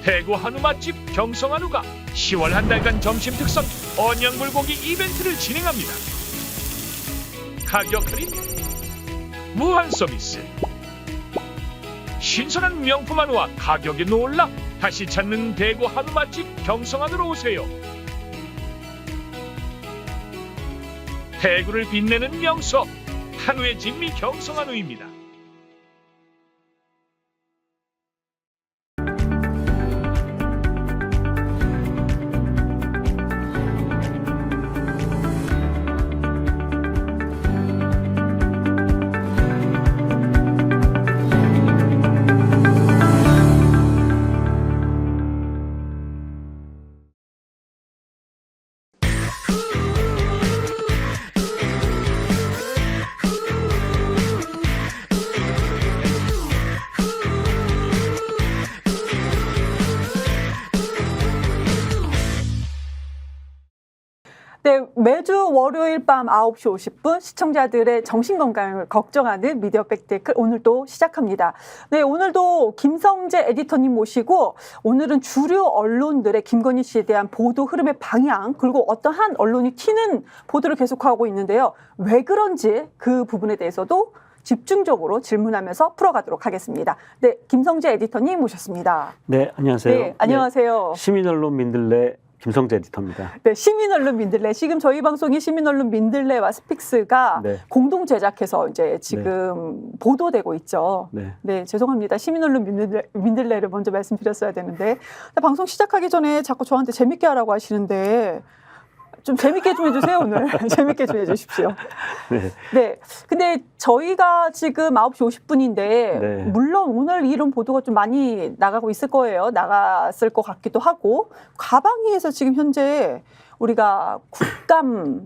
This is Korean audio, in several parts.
대구 한우 맛집 경성한우가 10월 한 달간 점심 특선 언양불고기 이벤트를 진행합니다. 가격 할인, 무한 서비스, 신선한 명품 한우와 가격에 놀라 다시 찾는 대구 한우 맛집 경성한우로 오세요. 대구를 빛내는 명소 한우의 진미 경성한우입니다. 네, 매주 월요일 밤 9시 50분 시청자들의 정신건강을 걱정하는 미디어 팩트체크 오늘도 시작합니다. 네, 오늘도 김성재 에디터님 모시고 오늘은 주류 언론들의 김건희 씨에 대한 보도 흐름의 방향 그리고 어떠한 언론이 튀는 보도를 계속하고 있는데요. 왜 그런지 그 부분에 대해서도 집중적으로 질문하면서 풀어가도록 하겠습니다. 네, 김성재 에디터님 모셨습니다. 네, 안녕하세요. 네, 안녕하세요. 네, 시민언론 민들레 김성재 에디터입니다. 네, 시민언론 민들레. 지금 저희 방송이 시민언론 민들레와 스픽스가 네. 공동 제작해서 이제 지금 보도되고 있죠. 네. 네, 죄송합니다. 시민언론 민들레를 먼저 말씀드렸어야 되는데 방송 시작하기 전에 자꾸 저한테 재밌게 하라고 하시는데 좀 재밌게 좀 해주세요, 오늘. 재밌게 좀 해주십시오. 네. 네. 근데 저희가 지금 9시 50분인데, 네. 물론 오늘 이런 보도가 좀 많이 나가고 있을 거예요. 나갔을 것 같기도 하고, 과방위에서 지금 현재 우리가 국감을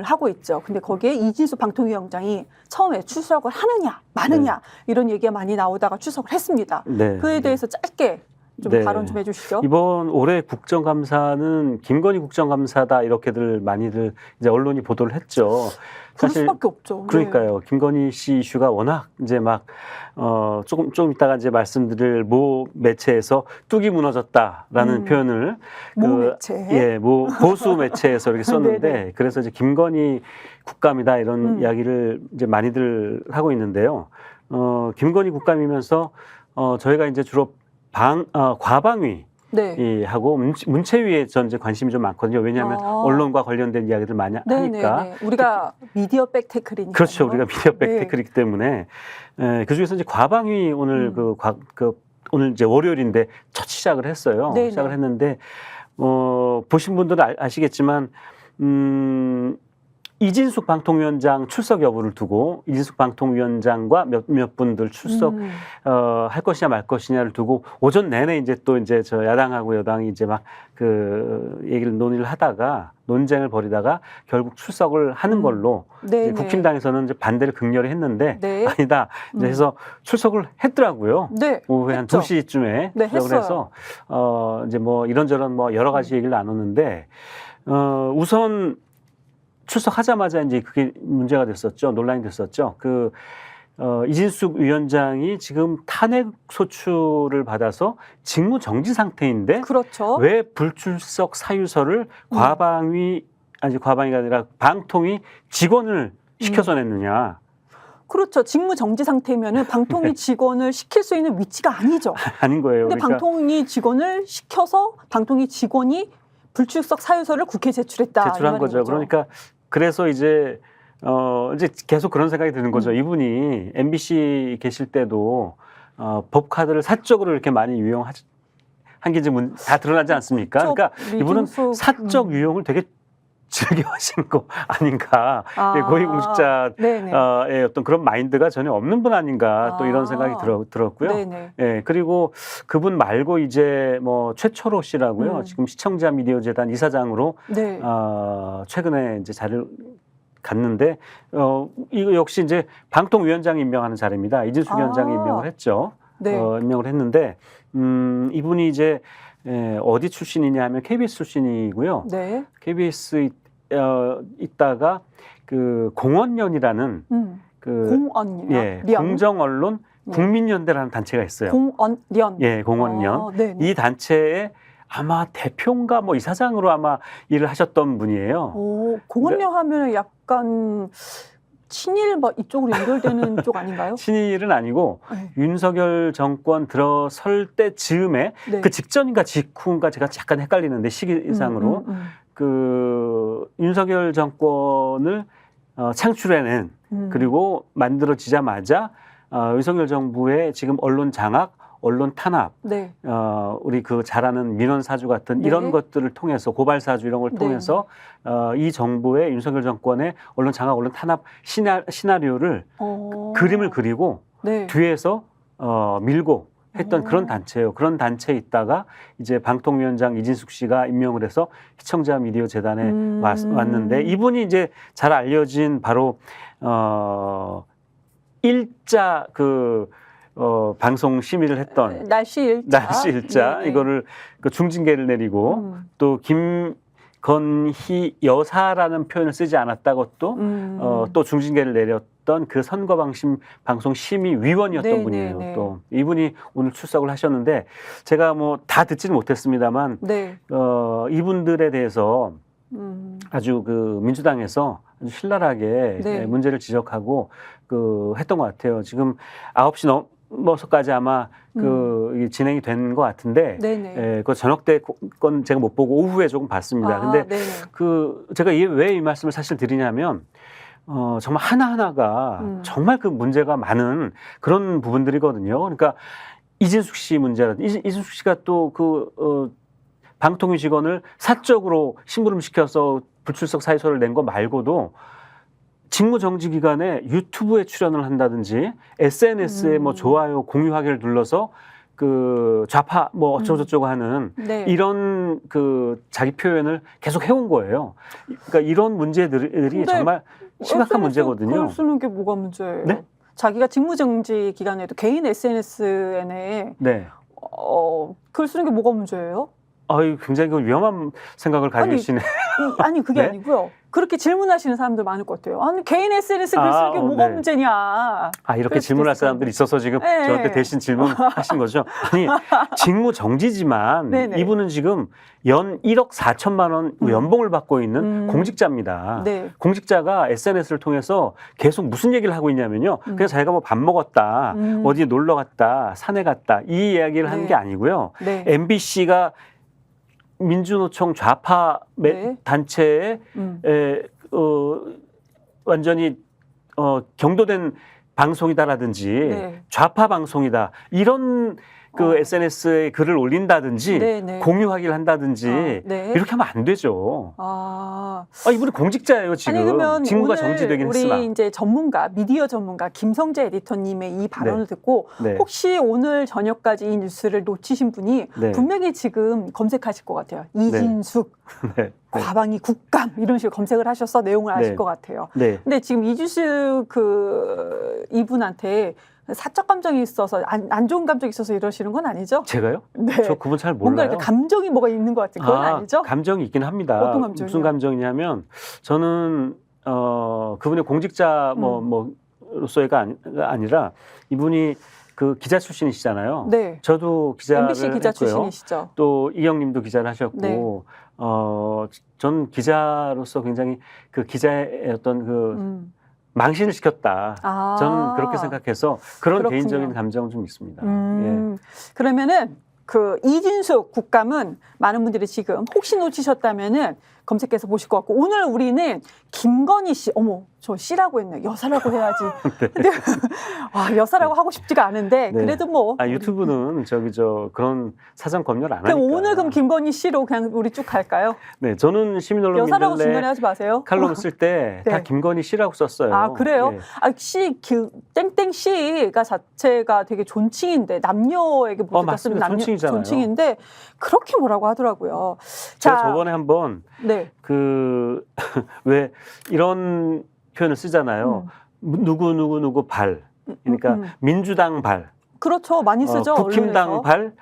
하고 있죠. 근데 거기에 이진수 방통위원장이 처음에 출석을 하느냐, 마느냐, 네. 이런 얘기가 많이 나오다가 출석을 했습니다. 네. 그에 대해서 짧게 좀 네. 발언 좀 해주시죠. 이번 올해 국정감사는 김건희 국정감사다 이렇게들 많이들 이제 언론이 보도를 했죠. 그럴 수밖에 없죠. 그러니까요. 김건희 씨 이슈가 워낙 이제 막 좀 이따가 이제 말씀드릴 모 매체에서 뚝이 무너졌다라는 표현을 모 매체. 예, 뭐 보수 매체에서 이렇게 썼는데 네네. 그래서 이제 김건희 국감이다 이런 이야기를 이제 많이들 하고 있는데요. 김건희 국감이면서 저희가 이제 주로 과방위 네. 하고 문체위에 전 이제 관심이 좀 많거든요. 왜냐하면 언론과 관련된 이야기들 많이 하니까. 네네. 우리가 미디어 백테클이니까. 그렇죠. 우리가 미디어 네. 백테클이기 때문에 그 중에서 이제 과방위 오늘 오늘 이제 월요일인데 첫 시작을 했어요. 네네. 시작을 했는데 보신 분들은 아시겠지만 이진숙 방통위원장 출석 여부를 두고 이진숙 방통위원장과 몇 분들 출석 할 것이냐 말 것이냐를 두고 오전 내내 이제 또 이제 저 야당하고 여당이 이제 막 그 얘기를 논의를 하다가 논쟁을 벌이다가 결국 출석을 하는 걸로 이제 국힘당에서는 이제 반대를 극렬히 했는데 네. 아니다. 이제 해서 출석을 했더라고요. 네. 오후에 한 2시쯤에 네, 출석을 해서 이제 뭐 이런저런 뭐 여러 가지 얘기를 나눴는데 우선 출석하자마자 이제 그게 문제가 됐었죠. 논란이 됐었죠. 이진숙 위원장이 지금 탄핵 소추를 받아서 직무 정지 상태인데 그렇죠. 왜 불출석 사유서를 과방위가 아니라 방통위 직원을 시켜서 냈느냐. 그렇죠. 직무 정지 상태면은 방통위 직원을 시킬 수 있는 위치가 아니죠. 아닌 거예요. 근데 그러니까 방통위 직원을 시켜서 방통위 직원이 불출석 사유서를 국회에 제출했다. 제출한 거죠. 그러니까 그래서 이제 계속 그런 생각이 드는 거죠. 이분이 MBC 계실 때도 법카드를 사적으로 이렇게 많이 유용한 게 이제 다 드러나지 않습니까? 그러니까 이분은 사적 유용을 되게 즐겨하신 거 아닌가. 고위공직자의 어떤 그런 마인드가 전혀 없는 분 아닌가 또 이런 생각이 들었고요. 예, 그리고 그분 말고 이제 뭐 최철호 씨라고요. 지금 시청자 미디어 재단 이사장으로 최근에 이제 자리를 갔는데 이거 역시 이제 방통위원장이 임명하는 자리입니다. 이진숙 위원장이 임명을 했죠. 임명을 했는데 이분이 이제 어디 출신이냐 하면 KBS 출신이고요. KBS 있다가 그 공언련이라는 공정 언론 국민연대라는 단체가 있어요. 공언련. 예, 공언련. 이 단체에 아마 대표인가 뭐 이사장으로 아마 일을 하셨던 분이에요. 공언련 하면 약간 친일 뭐 이쪽으로 연결되는 쪽 아닌가요? 친일은 아니고 윤석열 정권 들어설 때 즈음에 그 직전인가 직후인가 제가 약간 헷갈리는데 시기상으로 그 윤석열 정권을 창출해낸 그리고 만들어지자마자 윤석열 정부의 지금 언론 장악, 언론 탄압, 우리 그 잘 아는 민원 사주 같은 이런 것들을 통해서 고발 사주 이런 걸 통해서 이 정부의 윤석열 정권의 언론 장악, 언론 탄압 시나리오를 그림을 그리고 뒤에서 밀고 했던 그런 단체예요. 그런 단체에 있다가 이제 방통위원장 이진숙 씨가 임명을 해서 시청자 미디어 재단에 왔는데 이분이 이제 잘 알려진 바로 일자 그 방송 심의를 했던 날씨 일자 이거를 그 중징계를 내리고 또 김건희 여사라는 표현을 쓰지 않았다고 또 중징계를 내렸던 그 선거방송 심의위원이었던 분이에요. 또 이분이 오늘 출석을 하셨는데 제가 뭐 다 듣지는 못했습니다만 이분들에 대해서 아주 그 민주당에서 아주 신랄하게 문제를 지적하고 그 했던 것 같아요. 지금 9시 넘어서까지 아마 그 진행이 된 것 같은데 그 저녁 때 건 제가 못 보고 오후에 조금 봤습니다. 근데 그 제가 왜 이 말씀을 사실 드리냐면 정말 하나하나가 정말 그 문제가 많은 그런 부분들이거든요. 그러니까 이진숙 씨 문제라든지 이진숙 씨가 또 그 방통위 직원을 사적으로 심부름시켜서 불출석 사유서를 낸 거 말고도 직무정지 기간에 유튜브에 출연을 한다든지 SNS에 뭐 좋아요, 공유하기를 눌러서 그 좌파 뭐 어쩌고저쩌고 하는 이런 그 자기 표현을 계속 해온 거예요. 그러니까 이런 문제들이 정말 심각한 문제거든요. 글 쓰는 게 뭐가 문제예요? 자기가 직무정지 기간에도 개인 SNS에 글 쓰는 게 뭐가 문제예요? 굉장히 굉장히 생각을 가지고 계시네. 아니 그게 아니고요. 그렇게 질문하시는 사람들 많을 것 같아요. 아니 개인 SNS 글 쓰는 게 뭐가 문제냐. 이렇게 질문할 사람들이 있어서 지금 저한테 대신 질문하신 거죠. 아니 직무정지지만 이분은 지금 연 1억 4천만 원 연봉을 받고 있는 공직자입니다. 공직자가 SNS를 통해서 계속 무슨 얘기를 하고 있냐면요. 그냥 자기가 뭐 밥 먹었다, 어디 놀러 갔다, 산에 갔다 이 이야기를 하는 게 아니고요. MBC가 민주노총 좌파 단체에 완전히 경도된 방송이다라든지 좌파 방송이다 이런 그 SNS에 글을 올린다든지 공유하기를 한다든지 이렇게 하면 안 되죠. 이분이 공직자예요 지금. 그러면 직무가 정지되긴 했으나. 우리 이제 전문가, 미디어 전문가 김성재 에디터님의 이 발언을 듣고 혹시 오늘 저녁까지 이 뉴스를 놓치신 분이 분명히 지금 검색하실 것 같아요. 이진숙, 과방위 국감 이런 식으로 검색을 하셔서 내용을 아실 것 같아요. 근데 지금 이진숙 이분한테 사적 감정이 있어서 안 좋은 감정이 있어서 이러시는 건 아니죠? 제가요? 저 그분 잘 몰라요. 뭔가 이렇게 감정이 뭐가 있는 것 같은 그건 아니죠? 감정이 있긴 합니다. 어떤 감정이요? 무슨 감정이냐면 저는 그분의 공직자 로서가 아니라 이분이 그 기자 출신이시잖아요. 저도 기자를 MBC 기자 했고요. 출신이시죠. 또 이경님도 기자를 하셨고 전 기자로서 굉장히 그 기자의 어떤 그 망신을 시켰다. 저는 그렇게 생각해서 그런 개인적인 감정은 좀 있습니다. 그러면은 그 이진숙 국감은 많은 분들이 지금 혹시 놓치셨다면은 검색해서 보실 것 같고 오늘 우리는 김건희 씨, 저 씨라고 했네. 여사라고 해야지. 근데 여사라고 하고 싶지가 않은데 그래도 뭐 유튜브는 그런 사전 검열 안 하니까. 오늘 그럼 김건희 씨로 그냥 우리 쭉 갈까요? 저는 시민언론인들 여사라고 중간에 하지 마세요. 칼럼 쓸 때 다 김건희 씨라고 썼어요. 그래요? 씨, 땡땡 씨가 자체가 되게 존칭인데 남녀에게 보다 쓰는 존칭인데 그렇게 뭐라고 하더라고요. 제가 저번에 한번 왜 이런 표현을 쓰잖아요. 누구 발. 그러니까 민주당 발. 그렇죠. 많이 쓰죠. 국힘당 언론에서. 발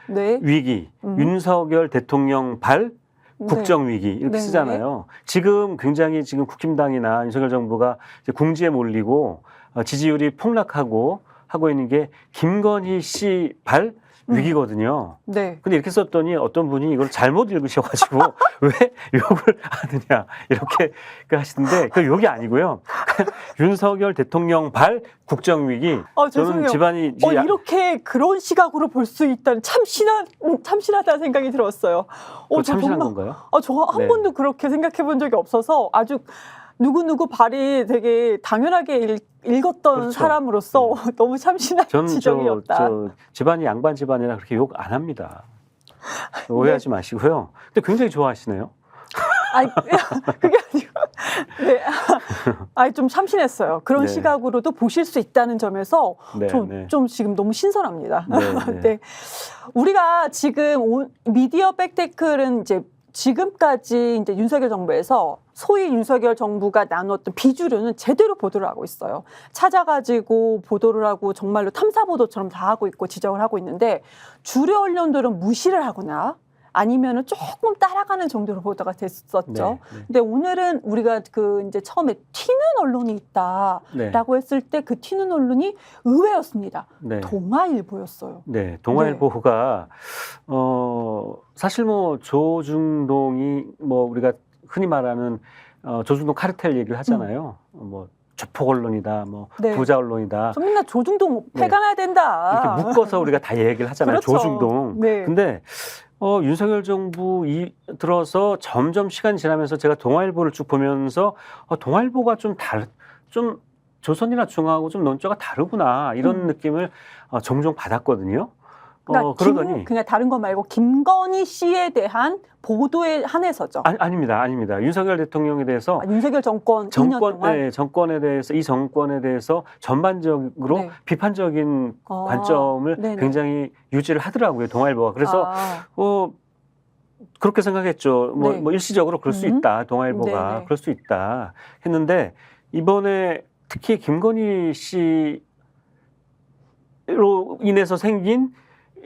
위기. 윤석열 대통령 발 국정 위기 이렇게 쓰잖아요. 지금 굉장히 지금 국힘당이나 윤석열 정부가 이제 궁지에 몰리고 지지율이 폭락하고 하고 있는 게 김건희 씨 발 위기거든요. 네. 근데 이렇게 썼더니 어떤 분이 이걸 잘못 읽으셔가지고 왜 욕을 하느냐 이렇게 하시던데 그 욕이 아니고요. 윤석열 대통령 발 국정위기. 저는 집안이 이렇게 그런 시각으로 볼 수 있다는 참신하다는 생각이 들었어요. 참신한 건가요? 저 한 번도 그렇게 생각해 본 적이 없어서 아주 누구 발이 되게 당연하게 읽었던 그렇죠. 사람으로서 너무 참신한 지적이었다. 저 집안이 양반 집안이라 그렇게 욕 안 합니다. 오해하지 마시고요. 근데 굉장히 좋아하시네요. 아니, 그게 아니고. 네. 아니, 좀 참신했어요. 그런 시각으로도 보실 수 있다는 점에서 좀 지금 너무 신선합니다. 네. 우리가 지금 미디어 백테클은 이제 지금까지 이제 윤석열 정부에서 소위 윤석열 정부가 나눴던 비주류는 제대로 보도를 하고 있어요. 찾아가지고 보도를 하고 정말로 탐사 보도처럼 다 하고 있고 지적을 하고 있는데 주류 언론들은 무시를 하거나 아니면은 조금 따라가는 정도로 보도가 됐었죠. 근데 오늘은 우리가 이제 처음에 튀는 언론이 있다라고 했을 때 그 튀는 언론이 의외였습니다. 동아일보였어요. 네, 동아일보가 사실 뭐 조중동이 우리가 흔히 말하는 조중동 카르텔 얘기를 하잖아요. 조폭 언론이다, 부자 언론이다. 맨날 조중동 폐간해야 된다. 이렇게 묶어서 우리가 다 얘기를 하잖아요. 그렇죠. 조중동. 근데 윤석열 정부 들어서 점점 시간이 지나면서 제가 동아일보를 쭉 보면서 동아일보가 좀 조선이나 중앙하고 좀 논조가 다르구나 이런 느낌을 종종 받았거든요. 그러더니 그냥 다른 거 말고 김건희 씨에 대한 보도에 한해서죠. 아닙니다. 윤석열 대통령에 대해서 윤석열 정권 2년 동안 정권에 대해서 이 정권에 대해서 전반적으로 비판적인 관점을 굉장히 유지를 하더라고요. 동아일보가. 그래서 그렇게 생각했죠. 일시적으로 그럴 수 있다. 동아일보가 그럴 수 있다 했는데 이번에 특히 김건희 씨로 인해서 생긴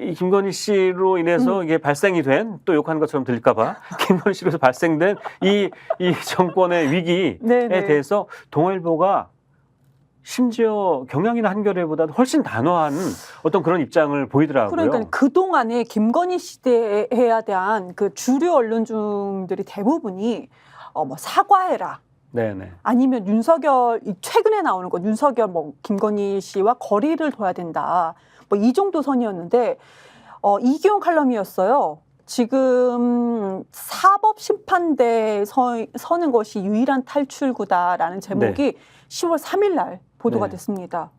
이 김건희 씨로 인해서 이게 발생이 된, 또 욕하는 것처럼 들릴까봐, 김건희 씨로 발생된 이 정권의 위기에 대해서 동아일보가 심지어 경향이나 한겨레보다 훨씬 단호한 어떤 그런 입장을 보이더라고요. 그러니까 그동안에 김건희 시대에 대한 그 주류 언론중들이 대부분이 사과해라. 아니면 최근에 나오는 거 윤석열 김건희 씨와 거리를 둬야 된다. 이 정도 선이었는데 이기용 칼럼이었어요. 지금 사법심판대에 서는 것이 유일한 탈출구다라는 제목이 10월 3일 날 보도가 됐습니다.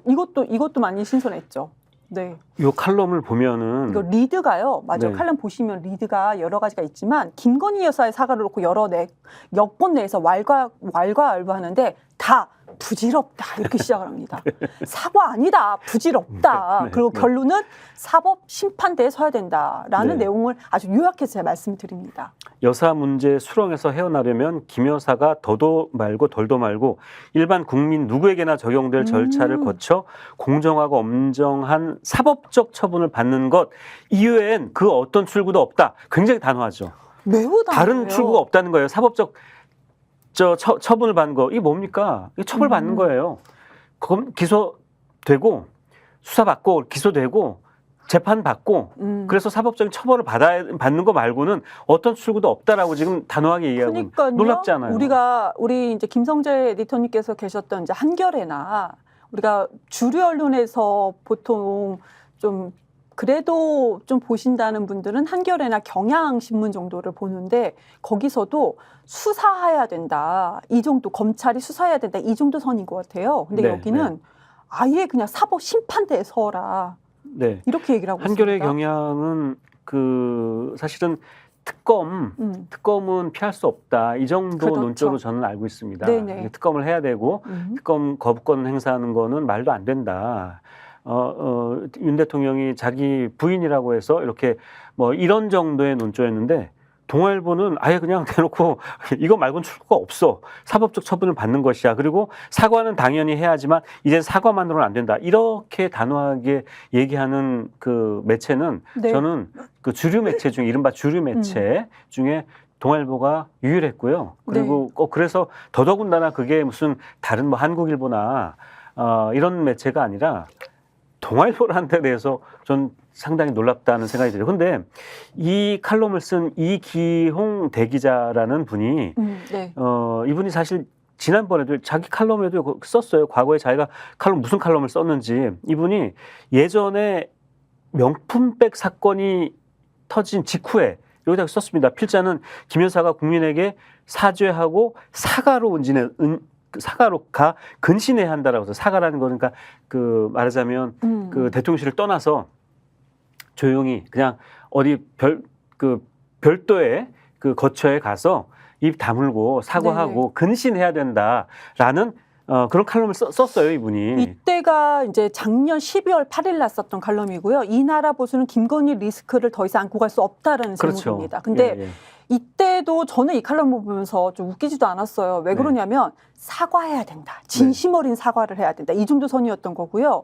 이것도 많이 신선했죠. 네. 이 칼럼을 보면은 이거 리드가요. 맞아요. 칼럼 보시면 리드가 여러 가지가 있지만 김건희 여사의 사과를 놓고 여권 내에서 왈가왈부하는데 다 부질없다 이렇게 시작을 합니다. 사과 아니다. 부질없다. 그리고 결론은 사법심판대에 서야 된다라는 내용을 아주 요약해서 제가 말씀드립니다. 여사 문제 수렁에서 헤어나려면 김 여사가 더도 말고 덜도 말고 일반 국민 누구에게나 적용될 절차를 거쳐 공정하고 엄정한 사법적 처분을 받는 것 이외엔 그 어떤 출구도 없다. 굉장히 단호하죠. 매우 단호해요. 다른 출구가 없다는 거예요. 사법적 처분을 받는 거, 이게 뭡니까? 이게 처벌받는 거예요. 기소되고, 수사받고, 기소되고, 재판받고, 그래서 사법적인 처벌을 받는 거 말고는 어떤 출구도 없다라고 지금 단호하게 얘기하고 놀랍지 않아요? 우리 이제 김성재 에디터님께서 계셨던 이제 한겨레나 우리가 주류 언론에서 보통 그래도 좀 보신다는 분들은 한겨레나 경향신문 정도를 보는데 거기서도 수사해야 된다. 이 정도 검찰이 수사해야 된다. 이 정도 선인 것 같아요. 근데 여기는 아예 그냥 사법 심판대에 서라. 이렇게 얘기를 하고 한겨레 있습니다. 경향은 사실은 특검은 피할 수 없다. 이 정도 논조로 저는 알고 있습니다. 특검을 해야 되고 특검 거부권 행사하는 거는 말도 안 된다. 윤 대통령이 자기 부인이라고 해서 이렇게 이런 정도의 논조였는데 동아일보는 아예 그냥 대놓고 이거 말고는 출구가 없어. 사법적 처분을 받는 것이야. 그리고 사과는 당연히 해야지만 이제 사과만으로는 안 된다. 이렇게 단호하게 얘기하는 그 매체는 저는 그 주류 매체 중에 이른바 주류 매체 중에 동아일보가 유일했고요. 그리고 그래서 더더군다나 그게 무슨 다른 한국일보나 이런 매체가 아니라 동아일보라는 데 대해서 전 상당히 놀랍다는 생각이 들어요. 근데 이 칼럼을 쓴 이기홍 대기자라는 분이 네. 이분이 사실 지난번에도 자기 칼럼에도 썼어요. 과거에 자기가 무슨 칼럼을 썼는지. 이분이 예전에 명품백 사건이 터진 직후에 여기다 썼습니다. 필자는 김 여사가 국민에게 사죄하고 사과로 근신해야 한다라고 해서 사과라는 거는 그러니까 그 말하자면 그 대통령실을 떠나서 조용히 그냥 어디 별도의 그 거처에 가서 입 다물고 사과하고 네네. 근신해야 된다라는 그런 칼럼을 썼어요, 이분이. 이때가 이제 작년 12월 8일 날 썼던 칼럼이고요. 이 나라 보수는 김건희 리스크를 더 이상 안고 갈 수 없다라는 그렇죠. 제목입니다. 근데 예. 이때도 저는 이 칼럼을 보면서 좀 웃기지도 않았어요. 왜 그러냐면 사과해야 된다. 진심 어린 사과를 해야 된다. 이 정도 선이었던 거고요.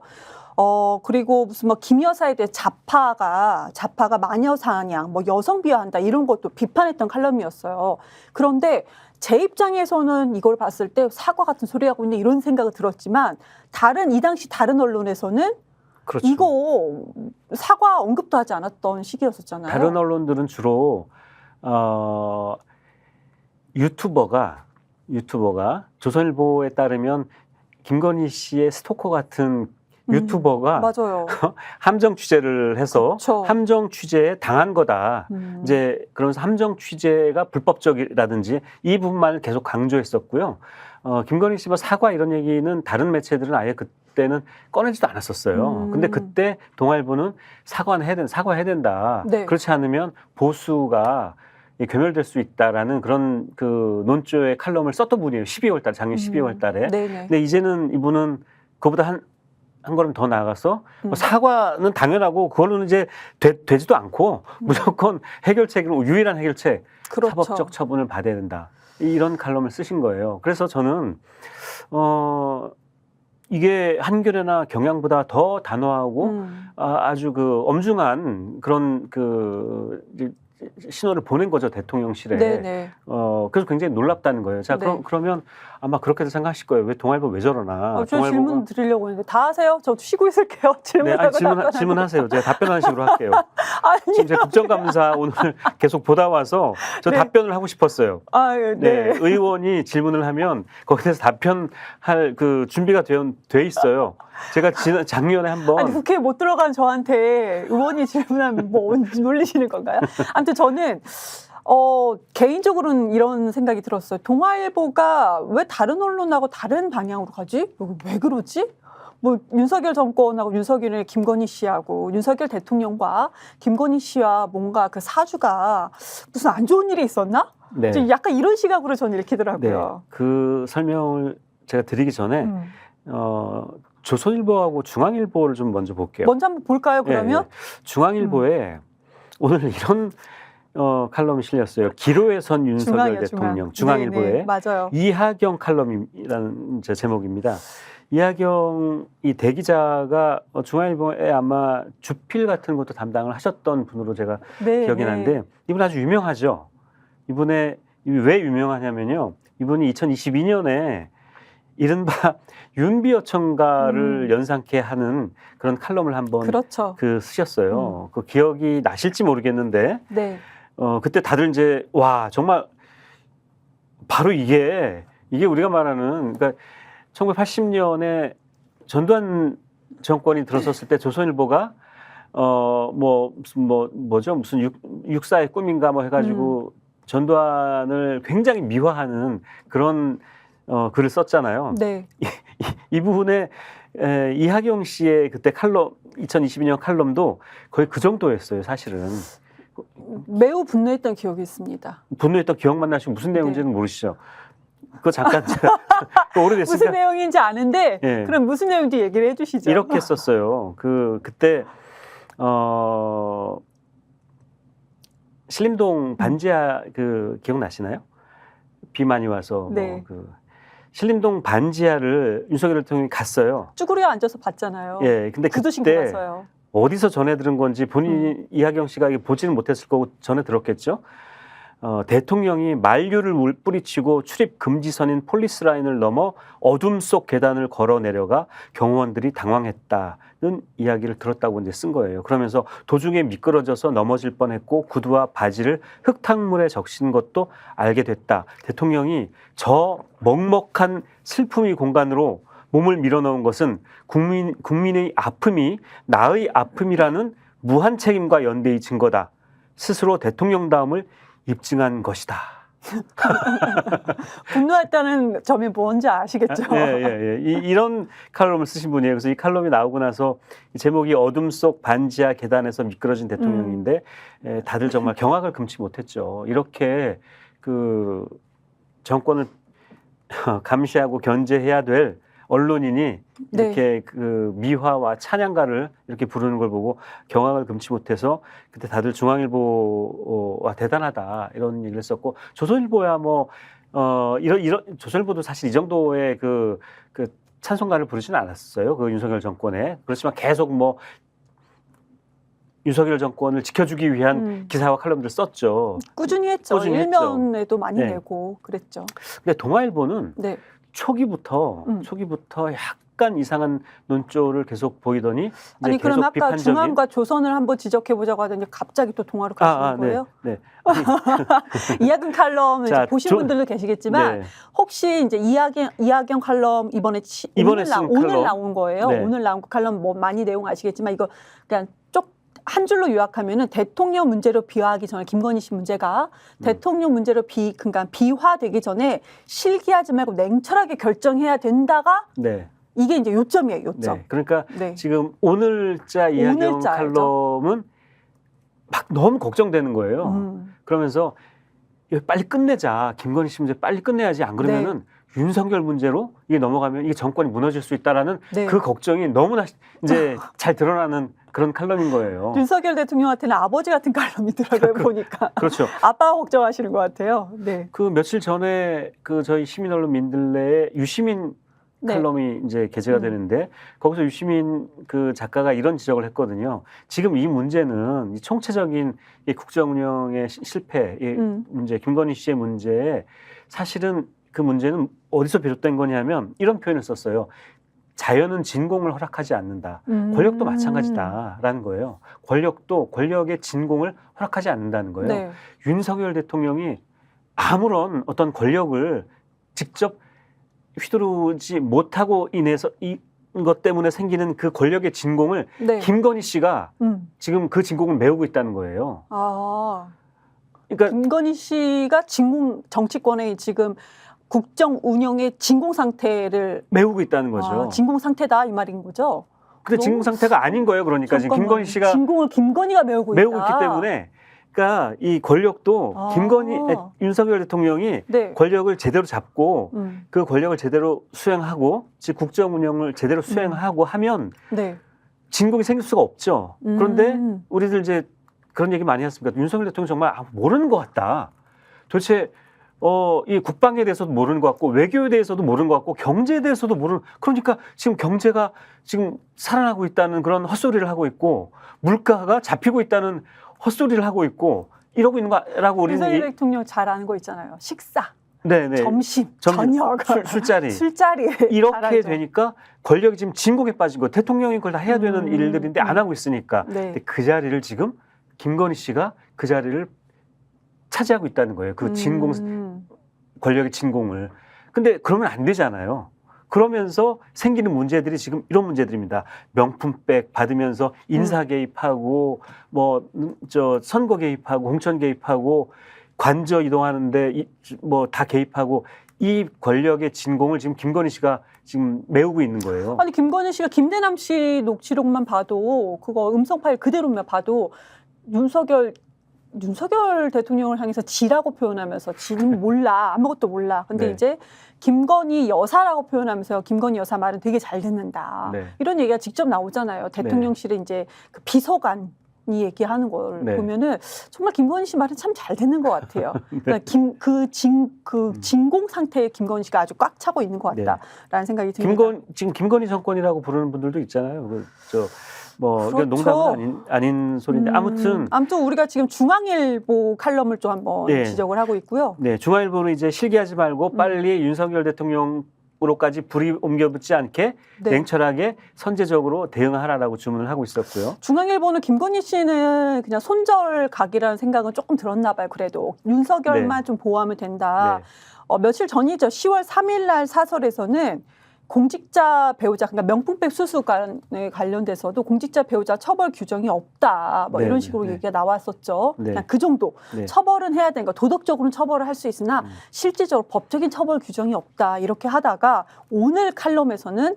그리고 무슨 뭐 김 여사에 대해 자파가 마녀 사냥, 뭐 여성 비하한다 이런 것도 비판했던 칼럼이었어요. 그런데 제 입장에서는 이걸 봤을 때 사과 같은 소리 하고 있네 이런 생각이 들었지만 이 당시 다른 언론에서는 그렇죠. 이거 사과 언급도 하지 않았던 시기였었잖아요. 다른 언론들은 주로 유튜버가 조선일보에 따르면 김건희 씨의 스토커 같은 유튜버가 맞아요. 함정 취재를 해서 그쵸. 함정 취재에 당한 거다. 이제 그러면서 함정 취재가 불법적이라든지 이 부분만을 계속 강조했었고요. 김건희 씨와 사과 이런 얘기는 다른 매체들은 아예 그때는 꺼내지도 않았었어요. 근데 그때 동아일보는 사과해야 된다. 네. 그렇지 않으면 보수가 괴멸될 수 있다라는 그런 그 논조의 칼럼을 썼던 분이에요. 12월 달, 작년 12월 달에. 근데 이제는 이분은 그보다 한 걸음 더 나아가서 사과는 당연하고 그걸로는 이제 되지도 않고 무조건 해결책은 유일한 해결책, 그렇죠. 사법적 처분을 받아야 된다. 이런 칼럼을 쓰신 거예요. 그래서 저는 이게 한겨레나 경향보다 더 단호하고 아주 그 엄중한 그런 그 신호를 보낸 거죠, 대통령실에. 네네. 그래서 굉장히 놀랍다는 거예요. 자, 네. 그러면 아마 그렇게도 생각하실 거예요. 왜 동아일보 왜 저러나. 저 질문 드리려고 했는데 다 하세요? 저 쉬고 있을게요. 질문하세요. 제가 답변하는 식으로 할게요. 지금 제가 국정감사 오늘 계속 보다 와서 저 답변을 하고 싶었어요. 네. 의원이 질문을 하면 거기에 대해서 답변할 그 준비가 돼 있어요. 제가 작년에 한번 국회에 못 들어간 저한테 의원이 질문하면 뭐 놀리시는 건가요? 아무튼 저는 개인적으로는 이런 생각이 들었어요. 동아일보가 왜 다른 언론하고 다른 방향으로 가지? 왜 그러지? 뭐 윤석열 정권하고 윤석열의 김건희 씨하고 윤석열 대통령과 김건희 씨와 뭔가 그 사주가 무슨 안 좋은 일이 있었나? 네. 약간 이런 시각으로 저는 읽히더라고요. 네. 그 설명을 제가 드리기 전에 조선일보하고 중앙일보를 좀 먼저 볼게요. 먼저 한번 볼까요, 그러면? 네. 중앙일보에 오늘 이런 칼럼이 실렸어요. 기로에 선 윤석열 대통령. 중앙일보에. 네네, 맞아요. 이하경 칼럼이라는 제목입니다. 이하경 이 대기자가 중앙일보에 아마 주필 같은 것도 담당을 하셨던 분으로 제가 기억이 나는데 이분 아주 유명하죠. 이분이 왜 유명하냐면요. 이분이 2022년에 이른바 윤비어천가를 연상케 하는 그런 칼럼을 한번 그렇죠. 쓰셨어요. 그 기억이 나실지 모르겠는데 그때 다들 이제 와 정말 바로 이게 우리가 말하는 그러니까 1980년에 전두환 정권이 들어섰을 때 조선일보가 무슨 육사의 꿈인가 뭐 해가지고 전두환을 굉장히 미화하는 그런 글을 썼잖아요. 네. 이 부분에 이하경 씨의 그때 칼럼 2022년 칼럼도 거의 그 정도였어요, 사실은. 매우 분노했던 기억이 있습니다. 분노했던 기억만 나시고 무슨 내용인지는 모르시죠? 그거 잠깐 제가 오래됐으니까 무슨 내용인지 아는데 그럼 무슨 내용인지 얘기를 해주시죠. 이렇게 썼어요. 그때 신림동 반지하 기억나시나요? 비 많이 와서 신림동 반지하를 윤석열 대통령이 갔어요. 쭈그려 앉아서 봤잖아요. 예, 근데 그때 어디서 전해 들은 건지 본인이 이하경 씨가 보지는 못했을 거고 전해 들었겠죠. 대통령이 만류를 뿌리치고 출입 금지선인 폴리스 라인을 넘어 어둠 속 계단을 걸어 내려가 경호원들이 당황했다는 이야기를 들었다고 이제 쓴 거예요. 그러면서 도중에 미끄러져서 넘어질 뻔했고 구두와 바지를 흙탕물에 적신 것도 알게 됐다. 대통령이 저 먹먹한 슬픔의 공간으로 몸을 밀어넣은 것은 국민의 아픔이 나의 아픔이라는 무한 책임과 연대의 증거다. 스스로 대통령다움을 입증한 것이다. 분노했다는 점이 뭔지 아시겠죠? 이런 칼럼을 쓰신 분이에요. 그래서 이 칼럼이 나오고 나서 제목이 어둠 속 반지하 계단에서 미끄러진 대통령인데 다들 정말 경악을 금치 못했죠. 이렇게 그 정권을 감시하고 견제해야 될 언론인이 이렇게 그 미화와 찬양가를 이렇게 부르는 걸 보고 경악을 금치 못해서 그때 다들 중앙일보와 대단하다 이런 얘기를 했었고 조선일보야 뭐 이런 조선일보도 사실 이 정도의 그 찬송가를 부르지는 않았어요. 그 윤석열 정권에. 그렇지만 계속 뭐 윤석열 정권을 지켜주기 위한 기사와 칼럼들을 썼죠. 꾸준히 했죠. 일면에도 많이 내고 그랬죠. 근데 동아일보는 초기부터 약간 이상한 논조를 계속 보이더니 이제 아니 계속 그럼 아까 비판적인 중앙과 조선을 한번 지적해 보자고 하더니 갑자기 또 동아로 가시는 거예요? 이하경 칼럼 이제 보신 분들도 계시겠지만 혹시 이제 이하경 칼럼 오늘 나온 거예요. 오늘 나온 칼럼 뭐 많이 내용 아시겠지만 이거 그냥 한 줄로 요약하면은 대통령 문제로 비화하기 전에 김건희 씨 문제가 대통령 문제로 그러니까 비화되기 전에 실기하지 말고 냉철하게 결정해야 된다가 이게 이제 요점이에요. 요점. 그러니까 지금 오늘자 이하경 칼럼은 막 너무 걱정되는 거예요. 그러면서 빨리 끝내자. 김건희 씨 문제 빨리 끝내야지. 안 그러면은 윤석열 문제로 이게 넘어가면 이게 정권이 무너질 수 있다라는 그 걱정이 너무나 이제 잘 드러나는 그런 칼럼인 거예요. 윤석열 대통령한테는 아버지 같은 칼럼이더라고요. 보니까. 그렇죠. 아빠가 걱정하시는 것 같아요. 그 며칠 전에 그 저희 시민언론 민들레의 유시민 칼럼이 이제 게재가 되는데 거기서 유시민 그 작가가 이런 지적을 했거든요. 지금 이 문제는 이 총체적인 이 국정 운영의 실패, 이 문제, 김건희 씨의 문제에 사실은 그 문제는 어디서 비롯된 거냐면 이런 표현을 썼어요. 자연은 진공을 허락하지 않는다. 권력도 마찬가지다라는 거예요. 권력도 권력의 진공을 허락하지 않는다는 거예요. 윤석열 대통령이 아무런 어떤 권력을 직접 휘두르지 못하고 인해서 이것 때문에 생기는 그 권력의 진공을 김건희 씨가 지금 그 진공을 메우고 있다는 거예요. 그러니까 김건희 씨가 정치권에 지금 국정 운영의 진공 상태를 메우고 있다는 거죠. 진공 상태다 이 말인 거죠. 근데 진공 상태가 아닌 거예요. 그러니까 지금 김건희 씨가 진공을 김건희가 메우고 있기 때문에, 그러니까 이 권력도 윤석열 대통령이 권력을 제대로 잡고 그 권력을 제대로 수행하고 즉 국정 운영을 제대로 수행하고 하면 진공이 생길 수가 없죠. 그런데 우리들 이제 그런 얘기 많이 했습니다. 윤석열 대통령 정말 모르는 것 같다. 도대체 이 국방에 대해서도 모르는 것 같고 외교에 대해서도 모르는 것 같고 경제에 대해서도 모르는, 그러니까 지금 경제가 지금 살아나고 있다는 그런 헛소리를 하고 있고 물가가 잡히고 있다는 헛소리를 하고 있고 이러고 있는 거라고 우리는 윤석열 대통령 잘 아는 거 있잖아요. 식사, 점심, 저녁, 술자리 이렇게 되니까 권력이 지금 진공에 빠진 거. 대통령이 그걸 다 해야 되는 일들인데 안 하고 있으니까 근데 그 자리를 지금 김건희 씨가 그 자리를 차지하고 있다는 거예요. 그 권력의 진공을. 근데 그러면 안 되잖아요. 그러면서 생기는 문제들이 지금 이런 문제들입니다. 명품백 받으면서 인사 개입하고 선거 개입하고 공천 개입하고 관저 이동하는데 다 개입하고 이 권력의 진공을 지금 김건희 씨가 지금 메우고 있는 거예요. 아니 김건희 씨가 김대남 씨 녹취록만 봐도 그거 음성 파일 그대로만 봐도 윤석열 대통령을 향해서 지라고 표현하면서 지는 몰라, 아무것도 몰라. 근데 이제 김건희 여사라고 표현하면서 김건희 여사 말은 되게 잘 듣는다. 이런 얘기가 직접 나오잖아요. 대통령실에 이제 그 비서관이 얘기하는 걸 보면은 정말 김건희 씨 말은 참 잘 듣는 것 같아요. 그러니까 진공 상태의 김건희 씨가 아주 꽉 차고 있는 것 같다라는 생각이 듭니다. 지금 김건희 정권이라고 부르는 분들도 있잖아요. 뭐 그렇죠. 농담은 아닌 소리인데 아무튼 우리가 지금 중앙일보 칼럼을 좀 한번 네. 지적을 하고 있고요. 네, 중앙일보는 이제 실기하지 말고 빨리 윤석열 대통령으로까지 불이 옮겨붙지 않게 네. 냉철하게 선제적으로 대응하라라고 주문을 하고 있었고요. 중앙일보는 김건희 씨는 그냥 손절각이라는 생각은 조금 들었나 봐요. 그래도 윤석열만 네. 좀 보호하면 된다. 네. 며칠 전이죠. 10월 3일 날 사설에서는 공직자 배우자, 그러니까 명품백 수수관에 관련돼서도 공직자 배우자 처벌 규정이 없다. 뭐 네, 이런 식으로 네. 얘기가 나왔었죠. 네. 그냥 그 정도. 네. 처벌은 해야 되니까 도덕적으로는 처벌을 할 수 있으나 실질적으로 법적인 처벌 규정이 없다. 이렇게 하다가 오늘 칼럼에서는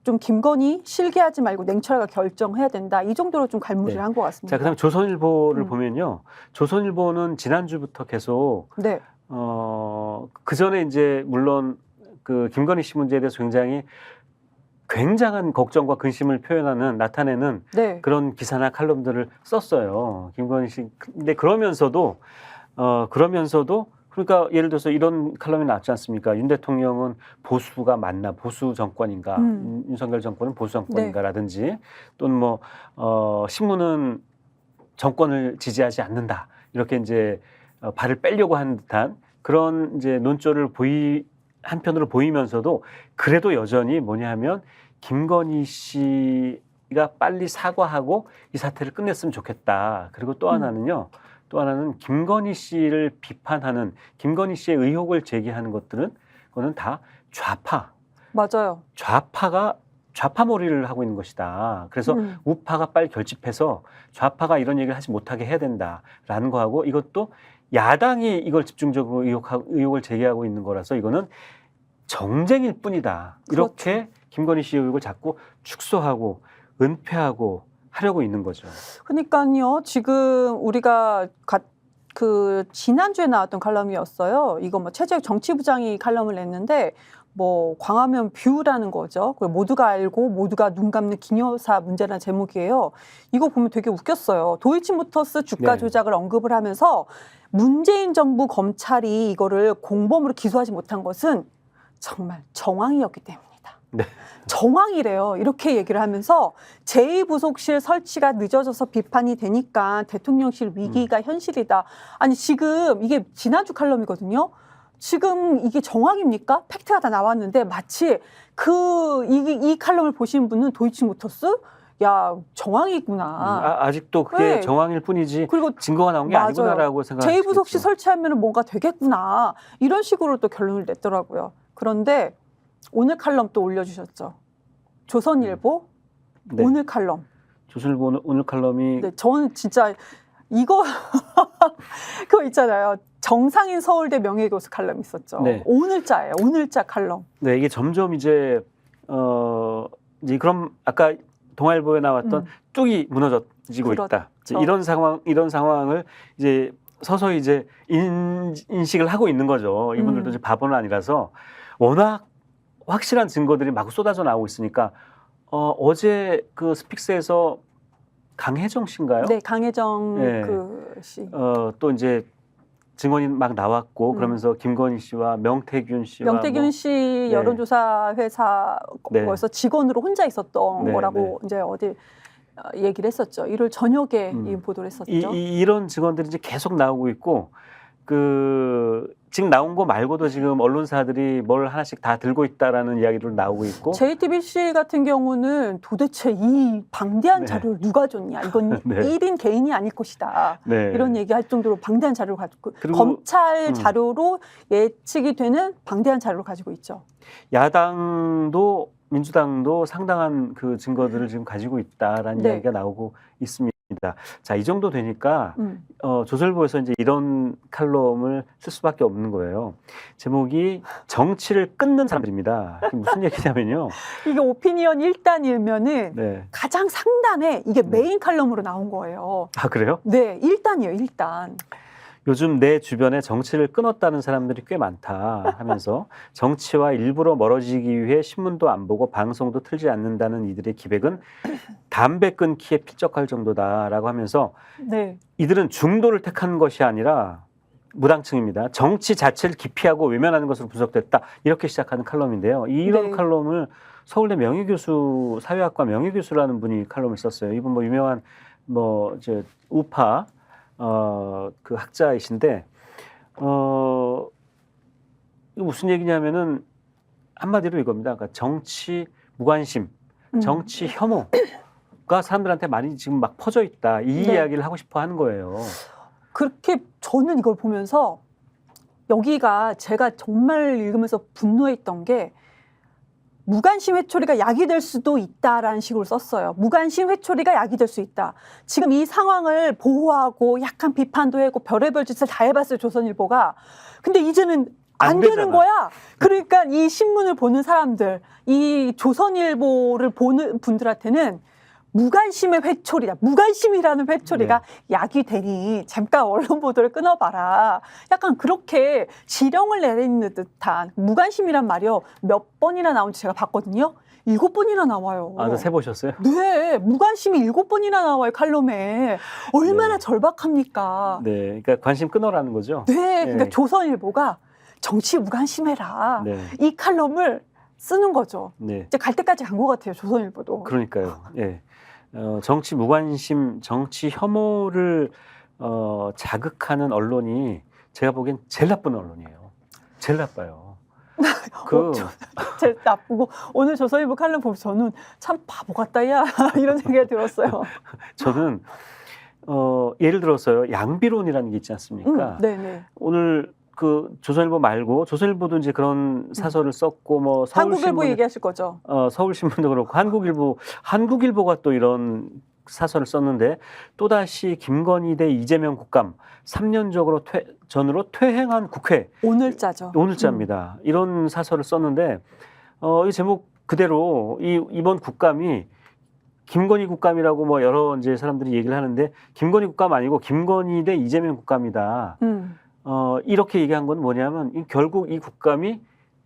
좀 김건희 실기하지 말고 냉철하게 결정해야 된다. 이 정도로 좀 갈무리를 네. 한 것 같습니다. 자, 그다음에 조선일보를 보면요. 조선일보는 지난주부터 계속 네. 그 전에 이제 물론 그 김건희 씨 문제에 대해서 굉장한 걱정과 근심을 나타내는 네. 그런 기사나 칼럼들을 썼어요. 김건희 씨. 근데 그러면서도 그러니까 예를 들어서 이런 칼럼이 나왔지 않습니까? 윤 대통령은 보수가 맞나? 보수 정권인가? 윤석열 정권은 보수 정권인가라든지 또는 뭐 신문은 정권을 지지하지 않는다. 이렇게 이제 발을 빼려고 한 듯한 그런 이제 논조를 한편으로 보이면서도 그래도 여전히 뭐냐 하면 김건희 씨가 빨리 사과하고 이 사태를 끝냈으면 좋겠다. 그리고 또 하나는 김건희 씨를 비판하는 김건희 씨의 의혹을 제기하는 그거는 다 좌파. 맞아요. 좌파몰이를 하고 있는 것이다. 그래서 우파가 빨리 결집해서 좌파가 이런 얘기를 하지 못하게 해야 된다라는 거하고 이것도 야당이 이걸 집중적으로 의혹을 제기하고 있는 거라서 이거는 정쟁일 뿐이다. 이렇게 그렇죠. 김건희 씨 의혹을 자꾸 축소하고 은폐하고 하려고 있는 거죠. 그러니까요. 지금 우리가 그 지난주에 나왔던 칼럼이었어요. 이거 뭐 최재욱 정치부장이 칼럼을 냈는데 뭐 광화문 뷰라는 거죠. 모두가 알고 모두가 눈 감는 기념사 문제라는 제목이에요. 이거 보면 되게 웃겼어요. 도이치모터스 주가 조작을 언급을 하면서 문재인 정부 검찰이 이거를 공범으로 기소하지 못한 것은 정말 정황이었기 때문이다. 네. 정황이래요. 이렇게 얘기를 하면서 제2부속실 설치가 늦어져서 비판이 되니까 대통령실 위기가 현실이다. 아니 지금 이게 지난주 칼럼이거든요. 지금 이게 정황입니까? 팩트가 다 나왔는데 마치 이 칼럼을 보신 분은 도이치모터스? 야, 정황이구나. 아직도 그게 네. 정황일 뿐이지 그리고 증거가 나온 게 아니구나라고 생각하시겠죠. 제2부속실 설치하면 뭔가 되겠구나. 이런 식으로 또 결론을 냈더라고요. 그런데 오늘 칼럼 또 올려주셨죠. 조선일보 네. 오늘 칼럼. 조선일보 오늘 칼럼이 네, 저는 진짜 이거 그거 있잖아요. 정상인 서울대 명예교수 칼럼 있었죠. 네. 오늘자예요. 오늘자 칼럼. 네, 이게 점점 이제 그럼 아까 동아일보에 나왔던 뚝이 무너지고 있다. 이런 상황을 이제 서서히 이제 인식을 하고 있는 거죠. 이분들도 이제 바보는 아니라서 워낙 확실한 증거들이 막 쏟아져 나오고 있으니까 어제 그 스픽스에서 강혜정 씨인가요? 네, 강혜정 네. 그 씨. 또 이제 증언이 막 나왔고 그러면서 김건희 씨와 명태균 씨 여론조사 회사에서 직원으로 혼자 있었던 거라고 이제 어디 얘기를 했었죠. 이를 저녁에 이 보도를 했었죠. 이런 증언들이 이제 계속 나오고 있고 지금 나온 거 말고도 지금 언론사들이 뭘 하나씩 다 들고 있다라는 이야기도 나오고 있고 JTBC 같은 경우는 도대체 이 방대한 자료를 누가 줬냐. 이건 1인 개인이 아닐 것이다. 이런 얘기할 정도로 방대한 자료를 가지고 검찰 자료로 예측이 되는 방대한 자료를 가지고 있죠. 야당도 민주당도 상당한 그 증거들을 지금 가지고 있다라는 이야기가 나오고 있습니다. 자, 이 정도 되니까 조선일보에서 이제 이런 칼럼을 쓸 수밖에 없는 거예요. 제목이 정치를 끊는 사람들입니다. 무슨 얘기냐면요. 이게 오피니언 1단이면은 가장 상단에 이게 메인 칼럼으로 나온 거예요. 아, 그래요? 네, 1단이에요, 1단. 요즘 내 주변에 정치를 끊었다는 사람들이 꽤 많다 하면서 정치와 일부러 멀어지기 위해 신문도 안 보고 방송도 틀지 않는다는 이들의 기백은 담배 끊기에 필적할 정도다라고 하면서 이들은 중도를 택한 것이 아니라 무당층입니다. 정치 자체를 기피하고 외면하는 것으로 분석됐다. 이렇게 시작하는 칼럼인데요. 이런 칼럼을 서울대 명예교수, 사회학과 명예교수라는 분이 칼럼을 썼어요. 이분 뭐 유명한 뭐 이제 우파 그 학자이신데 이거 무슨 얘기냐면은 한마디로 이겁니다. 그러니까 정치 무관심, 정치 혐오가 사람들한테 많이 지금 막 퍼져 있다. 이 네. 이야기를 하고 싶어 하는 거예요. 그렇게 저는 이걸 보면서 여기가 제가 정말 읽으면서 분노했던 게 무관심 회초리가 약이 될 수도 있다라는 식으로 썼어요. 무관심 회초리가 약이 될 수 있다. 지금 이 상황을 보호하고 약간 비판도 하고 별의별 짓을 다 해봤어요, 조선일보가. 근데 이제는 안 되는 거야. 그러니까 이 신문을 보는 사람들, 이 조선일보를 보는 분들한테는 무관심의 회초리다. 무관심이라는 회초리가 약이 되니 잠깐 언론 보도를 끊어봐라. 약간 그렇게 지령을 내리는 듯한 무관심이란 말이요. 몇 번이나 나온지 제가 봤거든요. 7번이나 나와요. 아, 세 보셨어요? 네. 무관심이 7번이나 나와요, 칼럼에. 얼마나 네. 절박합니까? 네. 그러니까 관심 끊어라는 거죠. 네. 그러니까 조선일보가 정치 무관심해라. 네. 이 칼럼을 쓰는 거죠. 네. 이제 갈 때까지 간 것 같아요, 조선일보도. 그러니까요. 예. 정치 무관심, 정치 혐오를 자극하는 언론이 제가 보기엔 제일 나쁜 언론이에요. 제일 나빠요. 제일 나쁘고 오늘 조선일보 칼럼 보면 저는 참 바보 같다 야 이런 생각이 들었어요. 저는 예를 들어서요. 양비론이라는 게 있지 않습니까? 네네. 오늘 그 조선일보 말고 조선일보도 이제 그런 사설을 썼고 뭐 한국일보 얘기하실 거죠? 서울신문도 그렇고 한국일보가 또 이런 사설을 썼는데 또다시 김건희 대 이재명 국감 3년 전으로 퇴행한 국회 오늘자죠. 오늘자입니다. 이런 사설을 썼는데 이 제목 그대로 이번 국감이 김건희 국감이라고 뭐 여러 이제 사람들이 얘기를 하는데 김건희 국감 아니고 김건희 대 이재명 국감이다. 이렇게 얘기한 건 뭐냐면 결국 이 국감이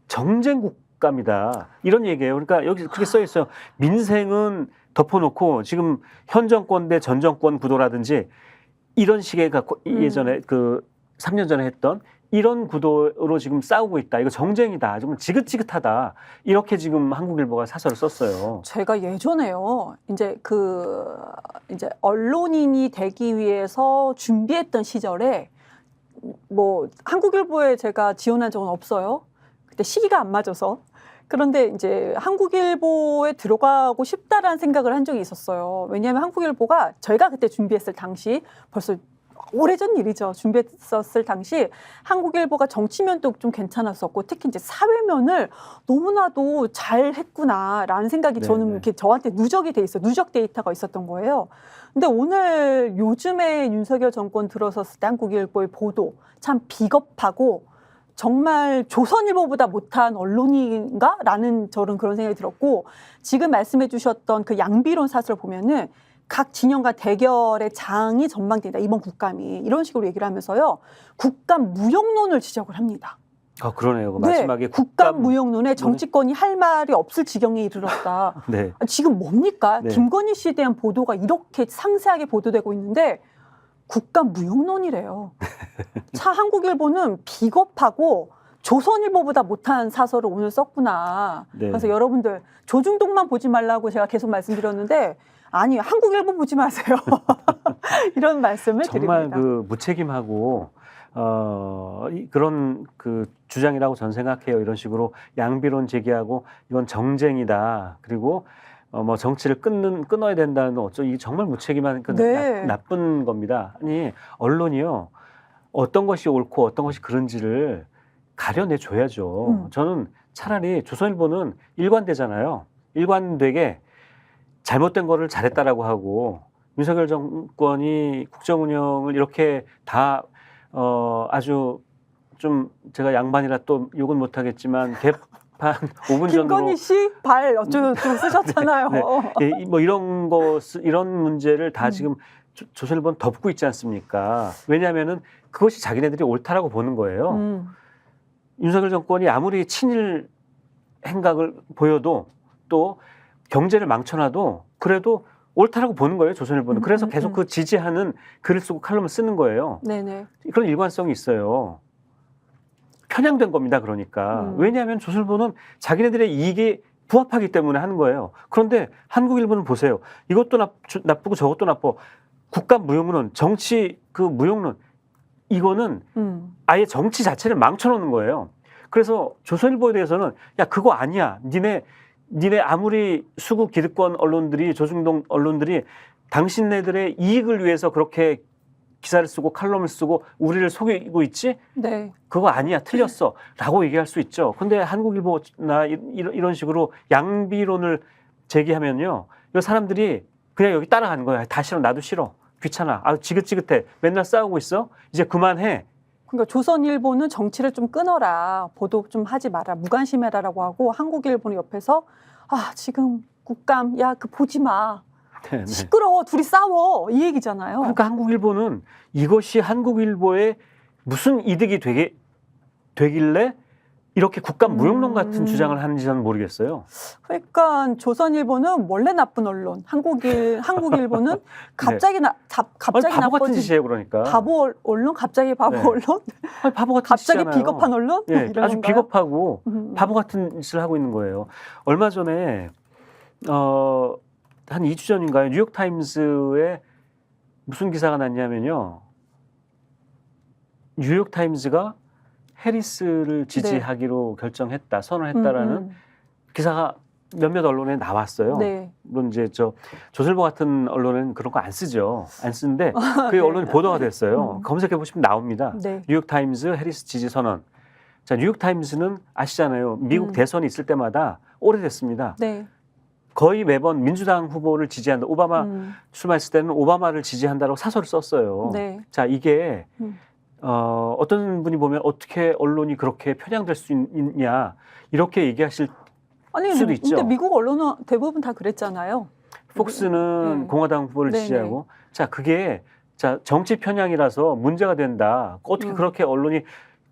정쟁 국감이다. 이런 얘기예요. 그러니까 여기 그렇게 써 있어요. 민생은 덮어놓고 지금 현 정권 대 전 정권 구도라든지 이런 식의 예전에 그 3년 전에 했던 이런 구도로 지금 싸우고 있다. 이거 정쟁이다. 좀 지긋지긋하다. 이렇게 지금 한국일보가 사설을 썼어요. 제가 예전에요. 이제 언론인이 되기 위해서 준비했던 시절에 뭐 한국일보에 제가 지원한 적은 없어요. 그때 시기가 안 맞아서. 그런데 이제 한국일보에 들어가고 싶다라는 생각을 한 적이 있었어요. 왜냐하면 한국일보가 저희가 그때 준비했을 당시 벌써 오래전 일이죠. 준비했었을 당시 한국일보가 정치면도 좀 괜찮았었고 특히 이제 사회면을 너무나도 잘했구나라는 생각이 저는 이렇게 저한테 누적 데이터가 있었던 거예요. 근데 오늘 요즘에 윤석열 정권 들어섰을 때 한국일보의 보도 참 비겁하고 정말 조선일보보다 못한 언론인가? 라는 저는 그런 생각이 들었고 지금 말씀해 주셨던 그 양비론 사설을 보면은 각 진영과 대결의 장이 전망된다. 이번 국감이. 이런 식으로 얘기를 하면서요. 국감 무용론을 지적을 합니다. 그러네요. 네, 마지막에 국감 무용론에 정치권이 할 말이 없을 지경에 이르렀다. 네. 지금 뭡니까? 네. 김건희 씨에 대한 보도가 이렇게 상세하게 보도되고 있는데 국감 무용론이래요. 차 한국일보는 비겁하고 조선일보보다 못한 사설을 오늘 썼구나. 네. 그래서 여러분들 조중동만 보지 말라고 제가 계속 말씀드렸는데 아니 한국일보 보지 마세요. 이런 말씀을 정말 드립니다. 그 무책임하고 그런 그 주장이라고 전 생각해요. 이런 식으로 양비론 제기하고 이건 정쟁이다. 그리고 뭐 정치를 끊어야 된다는 이게 정말 무책임한 나쁜 겁니다. 아니 언론이요 어떤 것이 옳고 어떤 것이 그른지를 가려내 줘야죠. 저는 차라리 조선일보는 일관되잖아요. 일관되게 잘못된 거를 잘했다라고 하고 윤석열 정권이 국정 운영을 이렇게 다 아주 좀 제가 양반이라 또 욕은 못하겠지만 개판 5분 전으로 김건희 씨 발 어쩌고 좀 쓰셨잖아요. 네, 뭐 이런 문제를 다 지금 조선일보는 덮고 있지 않습니까? 왜냐하면은 그것이 자기네들이 옳다라고 보는 거예요. 윤석열 정권이 아무리 친일 행각을 보여도 또 경제를 망쳐놔도 그래도 옳다라고 보는 거예요, 조선일보는. 그래서 계속 그 지지하는 글을 쓰고 칼럼을 쓰는 거예요. 네네. 그런 일관성이 있어요. 편향된 겁니다, 그러니까. 왜냐하면 조선일보는 자기네들의 이익이 부합하기 때문에 하는 거예요. 그런데 한국일보는 보세요. 이것도 나쁘고 저것도 나빠. 국가무용론, 정치 그 무용론 이거는 아예 정치 자체를 망쳐놓는 거예요. 그래서 조선일보에 대해서는 야 그거 아니야. 니네 아무리 수구 기득권 언론들이 조중동 언론들이 당신네들의 이익을 위해서 그렇게 기사를 쓰고 칼럼을 쓰고 우리를 속이고 있지? 네. 그거 아니야. 틀렸어. 라고 얘기할 수 있죠. 근데 한국일보나 이런 식으로 양비론을 제기하면요. 이 사람들이 그냥 여기 따라가는 거야. 다 싫어. 나도 싫어. 귀찮아. 아, 지긋지긋해. 맨날 싸우고 있어. 이제 그만해. 그러니까 조선일보는 정치를 좀 끊어라. 보도 좀 하지 마라. 무관심해라라고 하고 한국일보는 옆에서 아, 지금 국감 야, 그 보지 마. 네네. 시끄러워. 둘이 싸워. 이 얘기잖아요. 그러니까 한국일보는 이것이 한국일보에 무슨 이득이 되길래 이렇게 국감 무용론 같은 주장을 하는지 저는 모르겠어요. 그러니까 조선일보는 원래 나쁜 언론, 한국일보는 갑자기 갑자기 바보 같은 나빠진 짓이에요, 그러니까. 바보 언론, 갑자기 바보 네. 언론, 아니, 바보 같은 갑자기 짓이잖아요. 비겁한 언론, 네, 이런 아주 건가요? 비겁하고 바보 같은 짓을 하고 있는 거예요. 얼마 전에 한 2주 전인가요? 뉴욕타임스에 무슨 기사가 났냐면요. 뉴욕타임스가 해리스를 지지하기로 결정했다, 선언했다라는 기사가 몇몇 언론에 나왔어요. 네. 물론 이제 조선일보 같은 언론은 그런 거 안 쓰죠. 안 쓰는데 그 네. 언론이 보도가 됐어요. 검색해 보시면 나옵니다. 네. 뉴욕타임스 해리스 지지 선언. 자, 뉴욕타임스는 아시잖아요. 미국 대선이 있을 때마다 오래됐습니다. 네. 거의 매번 민주당 후보를 지지한다. 오바마 출마했을 때는 오바마를 지지한다라고 사설을 썼어요. 네. 자, 이게 어떤 분이 보면 어떻게 언론이 그렇게 편향될 수 있냐 이렇게 얘기하실 수도 있죠. 근데 미국 언론은 대부분 다 그랬잖아요. 폭스는 네. 공화당 후보를 네네. 지지하고 자 그게 정치 편향이라서 문제가 된다. 어떻게 그렇게 언론이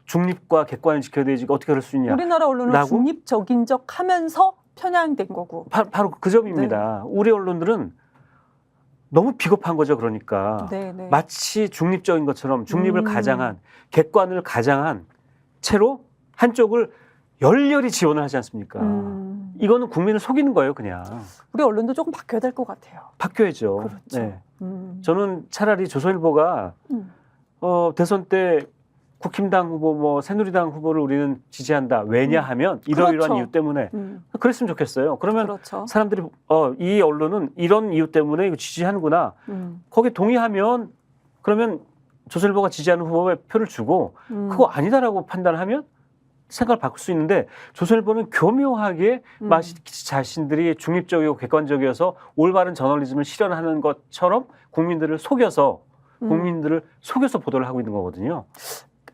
중립과 객관을 지켜야 되지 어떻게 그럴 수 있냐. 우리나라 언론은 라고? 중립적인 척 하면서 편향된 거고. 바로 그 점입니다. 우리 언론들은 너무 비겁한 거죠. 그러니까 네. 마치 중립적인 것처럼 중립을 가장한 객관을 가장한 채로 한쪽을 열렬히 지원을 하지 않습니까? 이거는 국민을 속이는 거예요, 그냥. 우리 언론도 조금 바뀌어야 될 것 같아요. 바뀌어야죠. 그렇죠. 네. 저는 차라리 조선일보가 대선 때 국힘당 후보, 새누리당 후보를 우리는 지지한다. 왜냐하면 이러이러한 그렇죠. 이유 때문에 그랬으면 좋겠어요. 그러면 그렇죠. 사람들이 이 언론은 이런 이유 때문에 이거 지지하는구나. 거기에 동의하면 그러면 조선일보가 지지하는 후보에 표를 주고 그거 아니다라고 판단하면 생각을 바꿀 수 있는데 조선일보는 교묘하게 자신들이 중립적이고 객관적이어서 올바른 저널리즘을 실현하는 것처럼 국민들을 속여서 보도를 하고 있는 거거든요.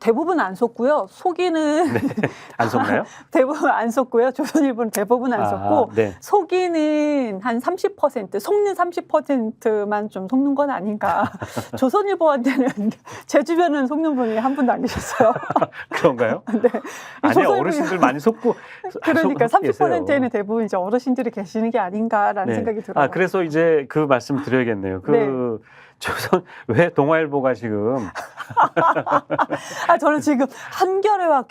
대부분 안 속고요. 속이는 네. 안 속나요? 대부분 안 속고요. 조선일보는 대부분 안 속고 네. 속이는 한 30%, 속는 30%만 좀 속는 건 아닌가. 조선일보한테는 제 주변은 속는 분이 한 분도 안 계셨어요. 그런가요? 네. 아니요, 어르신들 많이 속고 그러니까 30%에는 계세요. 대부분 이제 어르신들이 계시는 게 아닌가라는 생각이 들어요. 그래서 이제 그 말씀 드려야겠네요. 조선 왜 동아일보가 지금 저는 지금 한겨레와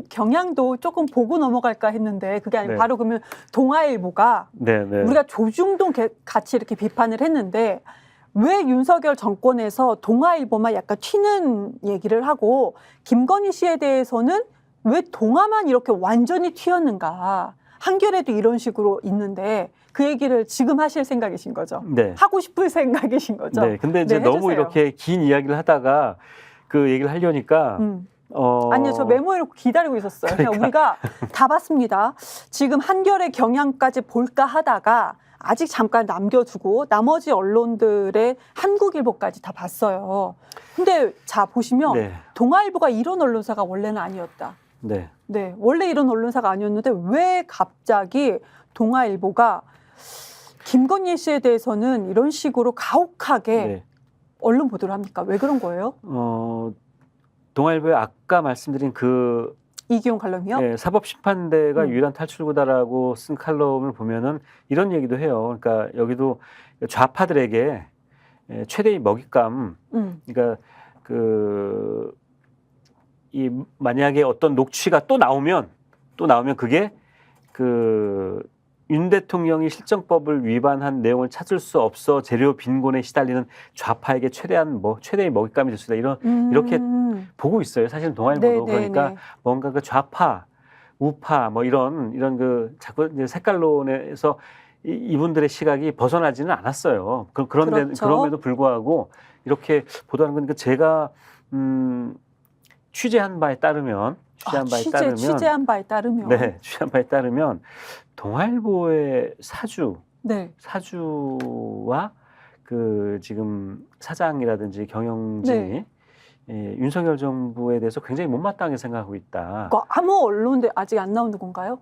경향도 조금 보고 넘어갈까 했는데 그게 아니고 바로 그러면 동아일보가 우리가 조중동 같이 이렇게 비판을 했는데 왜 윤석열 정권에서 동아일보만 약간 튀는 얘기를 하고 김건희 씨에 대해서는 왜 동아만 이렇게 완전히 튀었는가. 한겨레도 이런 식으로 있는데 그 얘기를 지금 하실 생각이신 거죠? 네. 하고 싶을 생각이신 거죠? 네. 근데 이제 너무 이렇게 긴 이야기를 하다가 그 얘기를 하려니까 아니요, 저 메모해놓고 기다리고 있었어요. 그러니까 우리가 다 봤습니다. 지금 한겨레 경향까지 볼까 하다가 아직 잠깐 남겨두고 나머지 언론들의 한국일보까지 다 봤어요. 근데 자 보시면 동아일보가 이런 언론사가 원래는 아니었다. 네, 원래 이런 언론사가 아니었는데 왜 갑자기 동아일보가 김건희 씨에 대해서는 이런 식으로 가혹하게 언론 보도를 합니까? 왜 그런 거예요? 동아일보에 아까 말씀드린 그 이기용 칼럼이요? 사법심판대가 유일한 탈출구다라고 쓴 칼럼을 보면은 이런 얘기도 해요. 그러니까 여기도 좌파들에게 최대의 먹잇감, 그러니까 만약에 어떤 녹취가 또 나오면 그게 윤 대통령이 실정법을 위반한 내용을 찾을 수 없어 재료 빈곤에 시달리는 좌파에게 최대의 먹잇감이 될 수 있다. 이렇게 보고 있어요. 사실은 동아일보도. 그러니까 뭔가 그 좌파, 우파 뭐 이런 그 자꾸 이제 색깔론에서 이분들의 시각이 벗어나지는 않았어요. 그럼에도 불구하고 이렇게 보도하는 건 제가 취재한 바에 따르면 동아일보의 사주와 그 지금 사장이라든지 경영진이 윤석열 정부에 대해서 굉장히 못마땅하게 생각하고 있다. 아무 언론데 아직 안 나오는 건가요?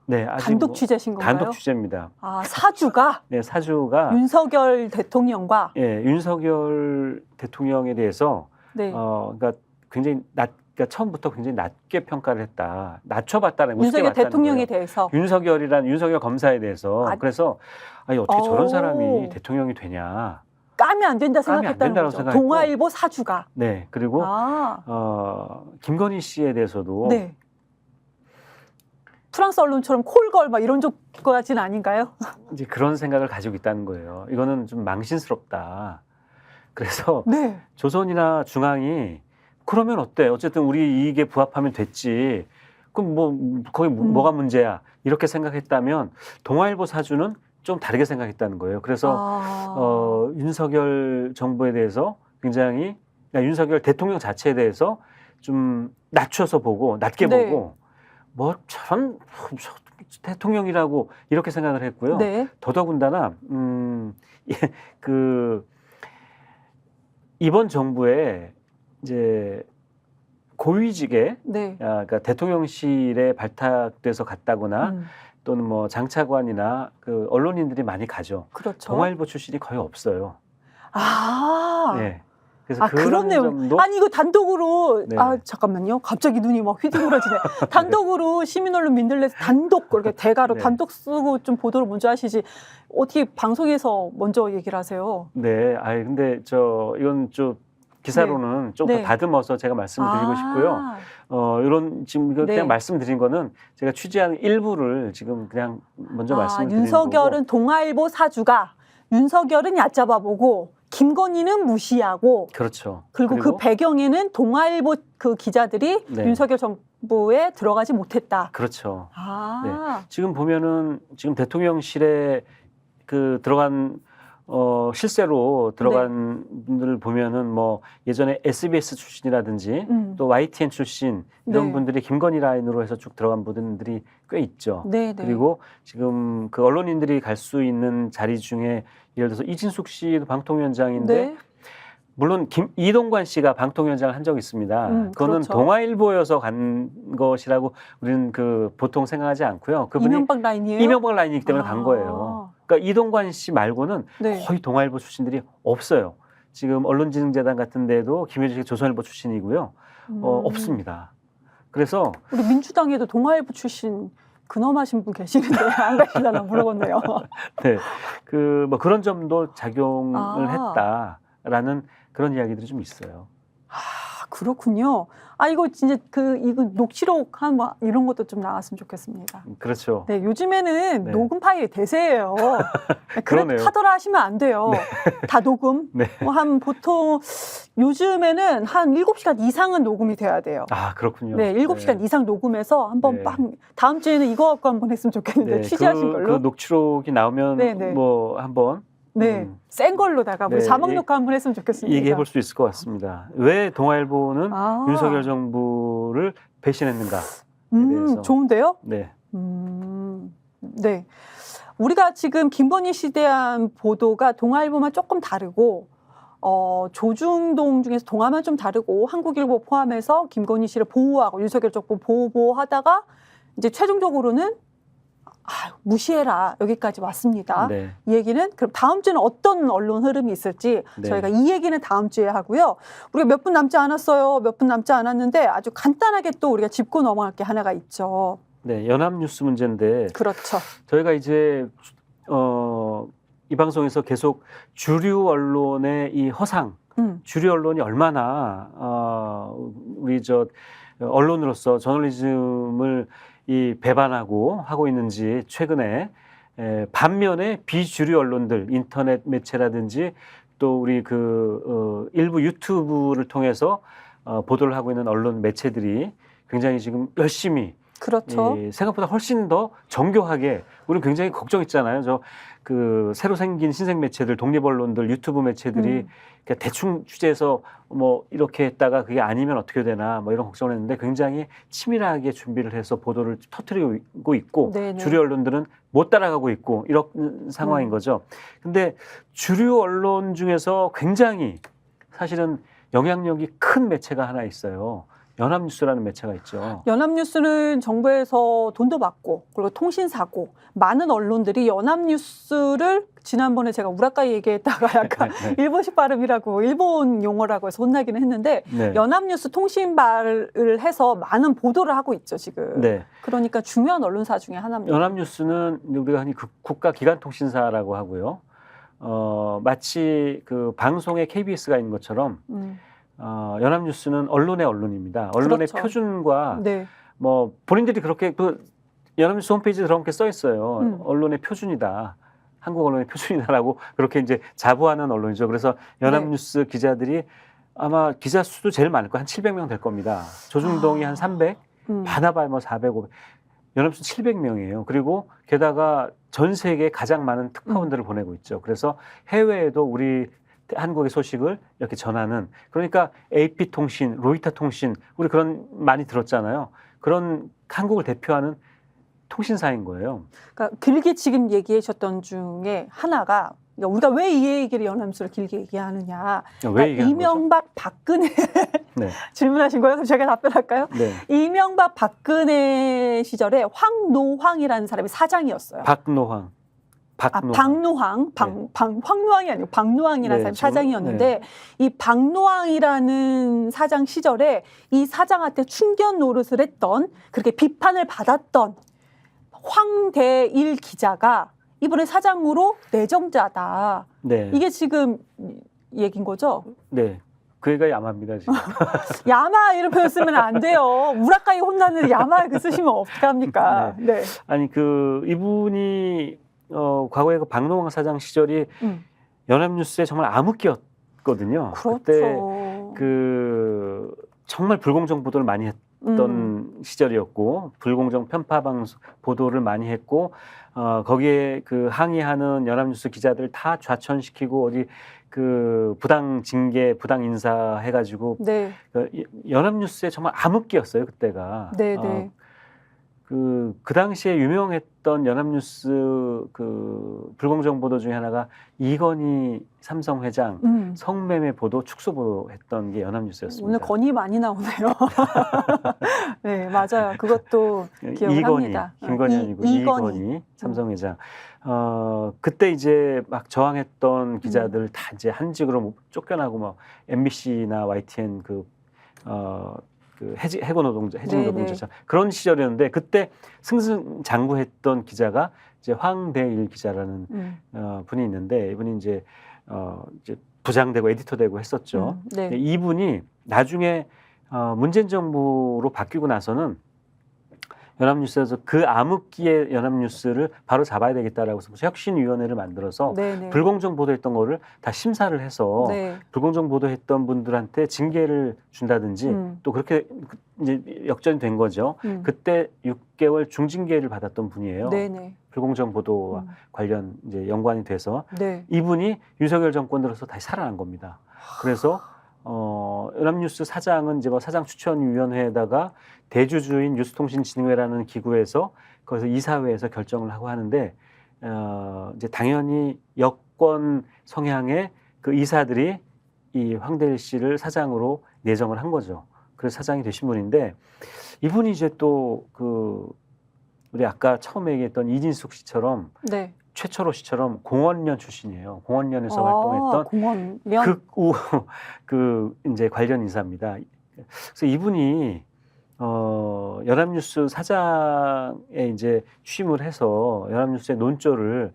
네, 아직 단독 취재신 건가요? 단독 취재입니다. 아, 사주가? 네, 사주가 윤석열 대통령과? 윤석열 대통령에 대해서 그러니까 굉장히 그러니까 처음부터 굉장히 낮게 평가를 했다. 낮춰봤다는 윤석열 대통령에 대해서. 윤석열 검사에 대해서. 그래서 어떻게 저런 사람이 대통령이 되냐. 까면 안 된다 생각했다는 거죠. 동아일보 사주가. 네. 그리고 김건희 씨에 대해서도 프랑스 언론처럼 콜걸 막 이런 쪽까지는 아닌가요? 이제 그런 생각을 가지고 있다는 거예요. 이거는 좀 망신스럽다. 그래서 조선이나 중앙이 그러면 어때? 어쨌든 우리 이익에 부합하면 됐지. 그럼 거기 뭐가 문제야? 이렇게 생각했다면 동아일보 사주는 좀 다르게 생각했다는 거예요. 그래서 윤석열 정부에 대해서 굉장히 윤석열 대통령 자체에 대해서 좀 낮춰서 보고 낮게 보고 뭐 저런 대통령이라고 이렇게 생각을 했고요. 더더군다나 그 이번 정부에 이제 고위직에 그러니까 대통령실에 발탁돼서 갔다거나 또는 뭐 장차관이나 그 언론인들이 많이 가죠. 그렇죠. 동아일보 출신이 거의 없어요. 네. 그래서 그렇네요. 아니 이거 단독으로 잠깐만요. 갑자기 눈이 막 휘둥그러지네. 단독으로 시민언론 민들레에서 단독 그렇게 대가로 단독 쓰고 좀 보도를 먼저 하시지. 어떻게 방송에서 먼저 얘기를 하세요? 네. 근데 이건 좀 기사로는 좀 더 다듬어서 제가 말씀을 드리고 싶고요. 이런 지금 그냥 말씀드린 거는 제가 취재한 일부를 지금 그냥 먼저 말씀을 드리는 거고. 윤석열은 동아일보 사주가 윤석열은 얕잡아보고 김건희는 무시하고 그렇죠. 그리고 그 배경에는 동아일보 그 기자들이 윤석열 정부에 들어가지 못했다. 그렇죠. 지금 보면은 지금 대통령실에 그 들어간 실세로 들어간 분들을 보면은 뭐 예전에 SBS 출신이라든지 또 YTN 출신 이런 분들이 김건희 라인으로 해서 쭉 들어간 분들이 꽤 있죠. 그리고 지금 그 언론인들이 갈 수 있는 자리 중에 예를 들어서 이진숙 씨도 방통위원장인데 물론 이동관 씨가 방통위원장을 한 적이 있습니다. 그거는 동아일보여서 간 것이라고 우리는 그 보통 생각하지 않고요. 그분이 이명박 라인이에요? 이명박 라인이기 때문에 간 거예요. 그러니까 이동관 씨 말고는 거의 동아일보 출신들이 없어요. 지금 언론진흥재단 같은 데도 김효진 씨가 조선일보 출신이고요. 없습니다. 그래서 우리 민주당에도 동아일보 출신 근엄하신 분 계시는데 안 가시려나 물어봤네요. 네, 뭐 그런 점도 작용을 했다라는 그런 이야기들이 좀 있어요. 그렇군요. 이거 진짜 이거 녹취록 이런 것도 좀 나왔으면 좋겠습니다. 그렇죠. 네, 요즘에는 녹음 파일이 대세예요. 그러네요. 하더라 하시면 안 돼요. 다 녹음. 보통 요즘에는 한 7시간 이상은 녹음이 돼야 돼요. 그렇군요. 네, 7시간 이상 녹음해서 한번 다음 주에는 이거 갖고 한번 했으면 좋겠는데 취재하신 걸로. 그 녹취록이 나오면 뭐 한번 센 걸로다가 우리 자막 녹화 한번 했으면 좋겠습니다. 얘기해 볼 수 있을 것 같습니다. 왜 동아일보는 윤석열 정부를 배신했는가? 대해서. 좋은데요? 네. 네. 우리가 지금 김건희 씨에 대한 보도가 동아일보만 조금 다르고 조중동 중에서 동아만 좀 다르고 한국일보 포함해서 김건희 씨를 보호하고 윤석열 정부 보호하다가 이제 최종적으로는 무시해라 여기까지 왔습니다. 이 얘기는 그럼 다음 주는 어떤 언론 흐름이 있을지 저희가 이 얘기는 다음 주에 하고요. 우리가 몇 분 남지 않았어요. 몇 분 남지 않았는데 아주 간단하게 또 우리가 짚고 넘어갈 게 하나가 있죠. 네, 연합뉴스 문제인데. 그렇죠. 저희가 이제 이 방송에서 계속 주류 언론의 이 허상, 주류 언론이 얼마나 우리 언론으로서 저널리즘을 배반하고 하고 있는지 최근에 반면에 비주류 언론들, 인터넷 매체라든지 또 우리 일부 유튜브를 통해서 보도를 하고 있는 언론 매체들이 굉장히 지금 열심히 그렇죠. 생각보다 훨씬 더 정교하게 우리는 굉장히 걱정했잖아요. 새로 생긴 신생 매체들, 독립 언론들, 유튜브 매체들이 그냥 대충 취재해서 뭐 이렇게 했다가 그게 아니면 어떻게 되나 뭐 이런 걱정을 했는데 굉장히 치밀하게 준비를 해서 보도를 터뜨리고 있고 네네. 주류 언론들은 못 따라가고 있고 이런 상황인 거죠. 근데 주류 언론 중에서 굉장히 사실은 영향력이 큰 매체가 하나 있어요. 연합뉴스라는 매체가 있죠. 연합뉴스는 정부에서 돈도 받고 그리고 통신사고 많은 언론들이 연합뉴스를 지난번에 제가 우라카이 얘기했다가 약간 일본식 발음이라고 일본 용어라고 해서 혼나기는 했는데 네. 연합뉴스 통신발을 해서 많은 보도를 하고 있죠 지금. 네. 그러니까 중요한 언론사 중에 하나입니다. 연합뉴스는 우리가 흔히 국가기관통신사라고 하고요. 마치 그 방송에 KBS가 있는 것처럼 연합뉴스는 언론의 언론입니다. 언론의 그렇죠. 표준과 네. 뭐 본인들이 그렇게 연합뉴스 홈페이지에 그렇게 써 있어요. 언론의 표준이다. 한국 언론의 표준이다라고 그렇게 이제 자부하는 언론이죠. 그래서 연합뉴스 기자들이 아마 기자 수도 제일 많을 거예요. 한 700명 될 겁니다. 조중동이 한 300, 바나바에 뭐 400, 500. 연합뉴스 700명이에요. 그리고 게다가 전 세계에 가장 많은 특파원들을 보내고 있죠. 그래서 해외에도 우리 한국의 소식을 이렇게 전하는, 그러니까 AP통신, 로이터통신, 우리 그런 많이 들었잖아요. 그런 한국을 대표하는 통신사인 거예요. 그러니까 길게 지금 얘기하셨던 중에 하나가 우리가 왜 이 얘기를 연합뉴스를 길게 얘기하느냐. 그러니까 이명박, 박근혜 네. 질문하신 거예요? 그럼 제가 답변할까요? 네. 이명박, 박근혜 시절에 황노황이라는 사람이 사장이었어요. 박노황. 황노황이 아니고 박노황이라는 사람이 사장이었는데 이 박노황이라는 사장 시절에 이 사장한테 충견 노릇을 했던, 그렇게 비판을 받았던 황대일 기자가 이번에 사장으로 내정자다. 네. 이게 지금 얘긴 거죠? 네. 그 애가 야마입니다, 지금. 야마 이런 표현 쓰면 안 돼요. 우라카이 혼나는 야마 그 쓰시면 어떡합니까? 네. 아니, 이분이 과거에 그 박노황 사장 시절이 연합뉴스에 정말 암흑기였거든요. 그렇죠. 그때 정말 불공정 보도를 많이 했던 시절이었고, 불공정 편파 방송 보도를 많이 했고, 거기에 항의하는 연합뉴스 기자들 다 좌천시키고 어디 부당 징계, 부당 인사 해가지고 네. 연합뉴스에 정말 암흑기였어요, 그때가. 네네. 그 당시에 유명했던 연합뉴스 불공정 보도 중에 하나가 이건희 삼성 회장 성매매 보도, 축소 보도했던 게 연합뉴스였습니다. 오늘 건이 많이 나오네요. 네, 맞아요. 그것도 기억을 합니다. 김건희 아니고 이건희 삼성 회장. 그때 이제 막 저항했던 기자들 다 이제 한직으로 쫓겨나고 뭐 MBC나 YTN 해고 노동자, 해직 노동자 그런 시절이었는데, 그때 승승장구했던 기자가 이제 황대일 기자라는 분이 있는데, 이분이 이제 부장되고 에디터되고 했었죠. 네. 이분이 나중에 문재인 정부로 바뀌고 나서는 연합뉴스에서 그 암흑기의 연합뉴스를 바로 잡아야 되겠다라고 해서 혁신위원회를 만들어서 네네. 불공정 보도했던 거를 다 심사를 해서 불공정 보도했던 분들한테 징계를 준다든지 또 그렇게 이제 역전이 된 거죠. 그때 6개월 중징계를 받았던 분이에요. 네네. 불공정 보도와 관련 이제 연관이 돼서 이분이 윤석열 정권 들어서 다시 살아난 겁니다. 그래서 연합뉴스 사장은 이제 사장 추천위원회에다가 대주주인 뉴스통신진흥회라는 기구에서 거기서 이사회에서 결정을 하고 하는데, 이제 당연히 여권 성향의 그 이사들이 이 황대일 씨를 사장으로 내정을 한 거죠. 그래서 사장이 되신 분인데, 이분이 이제 또 우리 아까 처음에 얘기했던 이진숙 씨처럼 최철호 씨처럼 공원련 출신이에요. 공원련에서 활동했던 공원련? 이제 관련 인사입니다. 그래서 이분이 연합뉴스 사장에 이제 취임을 해서 연합뉴스의 논조를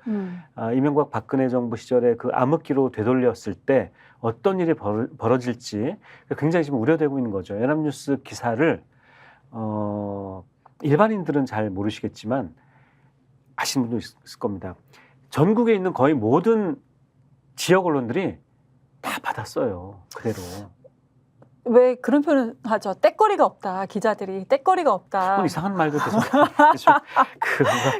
이명박 박근혜 정부 시절에 그 암흑기로 되돌렸을 때 어떤 일이 벌어질지 굉장히 지금 우려되고 있는 거죠. 연합뉴스 기사를 일반인들은 잘 모르시겠지만 아시는 분도 있을 겁니다. 전국에 있는 거의 모든 지역 언론들이 다 받았어요. 그대로. 왜 그런 표현을 하죠? 떼거리가 없다. 기자들이 떼거리가 없다. 이상한 말도 계속.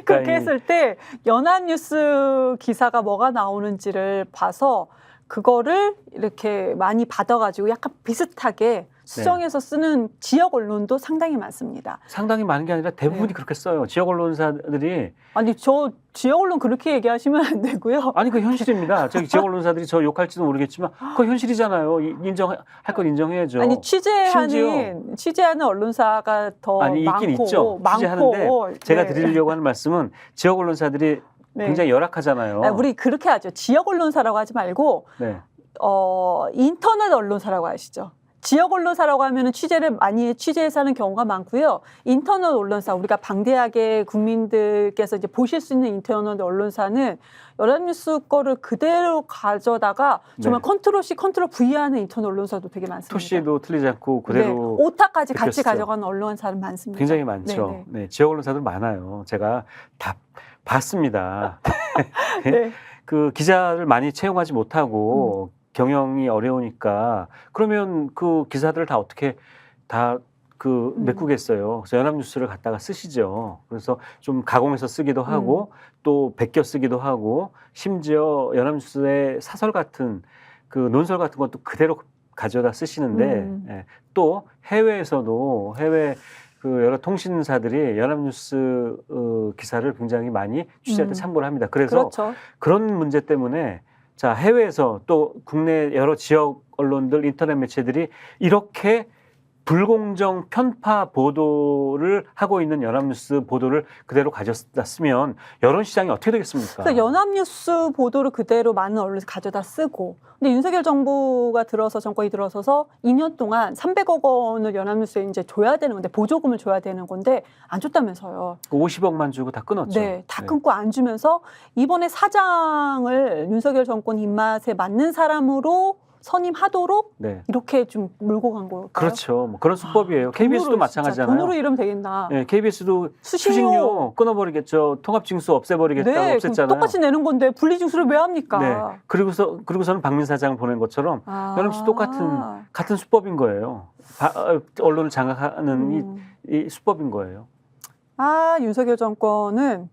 그렇게 했을 때 연합뉴스 기사가 뭐가 나오는지를 봐서 그거를 이렇게 많이 받아가지고 약간 비슷하게 수정해서 쓰는 지역 언론도 상당히 많습니다. 상당히 많은 게 아니라 대부분이 그렇게 써요. 지역 언론사들이. 아니 저 지역 언론 그렇게 얘기하시면 안 되고요. 아니 그 현실입니다. 저기 지역 언론사들이 저 욕할지도 모르겠지만 그 현실이잖아요. 인정할 건 인정해야죠. 아니 취재하는 언론사가 더 아니 많고 있긴 있죠. 취재하는데 제가 드리려고 하는 말씀은 지역 언론사들이 굉장히 열악하잖아요. 우리 그렇게 하죠. 지역 언론사라고 하지 말고 인터넷 언론사라고 하시죠. 지역 언론사라고 하면은 취재를 많이 취재해서 하는 경우가 많고요. 인터넷 언론사, 우리가 방대하게 국민들께서 이제 보실 수 있는 인터넷 언론사는 연합뉴스 거를 그대로 가져다가 정말 컨트롤 C, 컨트롤 V 하는 인터넷 언론사도 되게 많습니다. 토시도 틀리지 않고 그대로 오타까지 같이 가져가는 언론사는 많습니다. 굉장히 많죠. 네, 지역 언론사들 많아요. 제가 다 봤습니다. 그 기자를 많이 채용하지 못하고 경영이 어려우니까 그러면 그 기사들을 다 어떻게 다 메꾸겠어요. 그래서 연합뉴스를 갖다가 쓰시죠. 그래서 좀 가공해서 쓰기도 하고 또 베껴 쓰기도 하고 심지어 연합뉴스의 사설 같은 그 논설 같은 것도 그대로 가져다 쓰시는데 또 해외에서도 해외 그 여러 통신사들이 연합뉴스 기사를 굉장히 많이 취재할 때 참고를 합니다. 그래서 그런 문제 때문에 자, 해외에서 또 국내 여러 지역 언론들, 인터넷 매체들이 이렇게 불공정 편파 보도를 하고 있는 연합뉴스 보도를 그대로 가져다 쓰면 여론 시장이 어떻게 되겠습니까? 그러니까 연합뉴스 보도를 그대로 많은 언론에서 가져다 쓰고, 근데 윤석열 정부가 정권이 들어서서 2년 동안 300억 원을 연합뉴스에 이제 줘야 되는 건데, 보조금을 줘야 되는 건데 안 줬다면서요. 50억만 주고 다 끊었죠. 네, 다 끊고 안 주면서 이번에 사장을 윤석열 정권 입맛에 맞는 사람으로 선임하도록 이렇게 좀 몰고 간 걸까요? 그렇죠. 뭐 그런 수법이에요. KBS도 마찬가지잖아요. 돈으로 이러면 되겠나. 네, KBS도 수신료 끊어버리겠죠. 통합징수 없애버리겠다고 없앴잖아요. 똑같이 내는 건데 분리징수를 왜 합니까? 네. 그리고서는 박민 사장 보낸 것처럼 연합뉴스 같은 수법인 거예요. 언론을 장악하는 이 수법인 거예요. 윤석열 정권은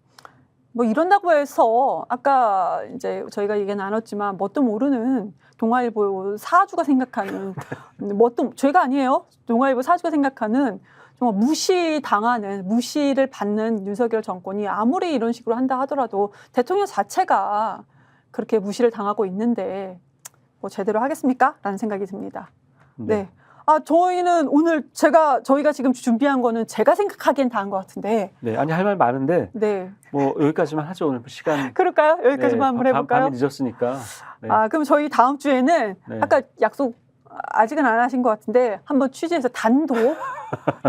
뭐 이런다고 해서 아까 이제 저희가 얘기 나눴지만 뭣도 모르는 동아일보 사주가 생각하는 죄가 아니에요. 동아일보 사주가 생각하는 정말 무시를 받는 윤석열 정권이 아무리 이런 식으로 한다 하더라도 대통령 자체가 그렇게 무시를 당하고 있는데 뭐 제대로 하겠습니까? 라는 생각이 듭니다. 네. 저희는 오늘 저희가 지금 준비한 거는 제가 생각하기엔 다 한 것 같은데. 네, 아니 할 말 많은데. 뭐 여기까지만 하죠. 오늘 시간. 그럴까요? 여기까지만 한번 해볼까요? 밤이 늦었으니까. 그럼 저희 다음 주에는 아까 약속 아직은 안 하신 것 같은데 한번 취재해서 단독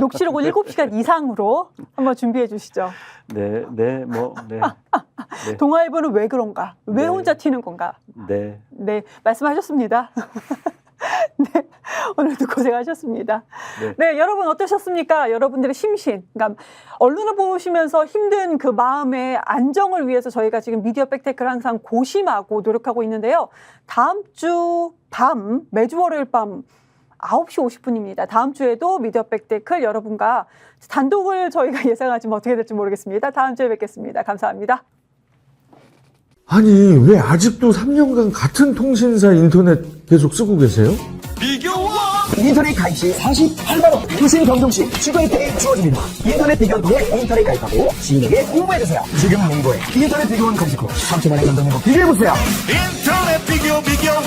녹취록을 7시간 이상으로 한번 준비해 주시죠. 네. 동아일보는 왜 그런가? 왜 혼자 튀는 건가? 네, 말씀하셨습니다. 네, 오늘도 고생하셨습니다. 네, 여러분 어떠셨습니까? 여러분들의 심신, 그러니까 언론을 보시면서 힘든 그 마음의 안정을 위해서 저희가 지금 미디어 백테크를 항상 고심하고 노력하고 있는데요. 다음 주 밤, 매주 월요일 밤 9시 50분입니다. 다음 주에도 미디어 백테크 여러분과 단독을 저희가 예상하지만 어떻게 될지 모르겠습니다. 다음 주에 뵙겠습니다. 감사합니다. 아니 왜 아직도 3년간 같은 통신사 인터넷 계속 쓰고 계세요? 인터넷 가입 시 48만원 무슨 경동시 추가 혜택이 주어집니다. 인터넷 비교원 통해 인터넷 가입하고 시민에게 홍보해주세요. 지금 문고에 인터넷 비교원 검색 후 3초만에 경동 행복 비교해보세요. 인터넷 비교원.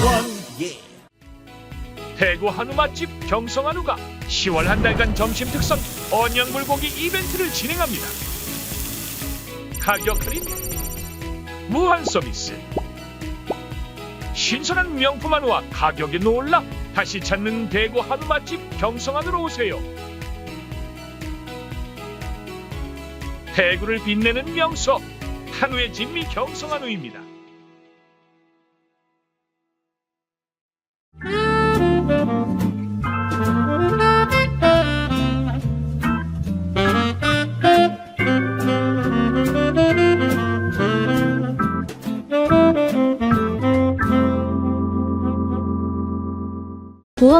대구 한우 맛집 경성한우가 10월 한 달간 점심 특선 언양불고기 이벤트를 진행합니다. 가격 할인, 무한 서비스, 신선한 명품 한우와 가격에 놀라 다시 찾는 대구 한우 맛집 경성한우로 오세요. 대구를 빛내는 명소 한우의 진미 경성한우입니다.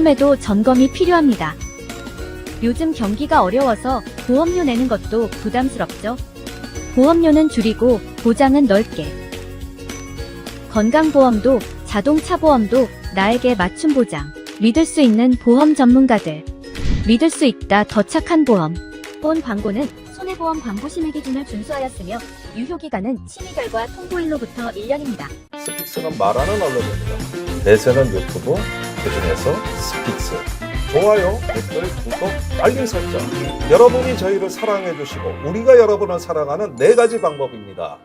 보험에도 점검이 필요합니다. 요즘 경기가 어려워서 보험료 내는 것도 부담스럽죠. 보험료는 줄이고 보장은 넓게. 건강보험도 자동차 보험도 나에게 맞춤 보장. 믿을 수 있는 보험 전문가들. 믿을 수 있다 더 착한 보험. 본 광고는 손해보험 광고 심의 기준을 준수하였으며 유효기간은 심의 결과 통보일로부터 1년입니다. 스픽스는 말하는 언론입니다. 대세는 유튜브, 그중에서 스픽스. 좋아요, 댓글, 구독, 알림 설정. 여러분이 저희를 사랑해 주시고 우리가 여러분을 사랑하는 4가지 방법입니다.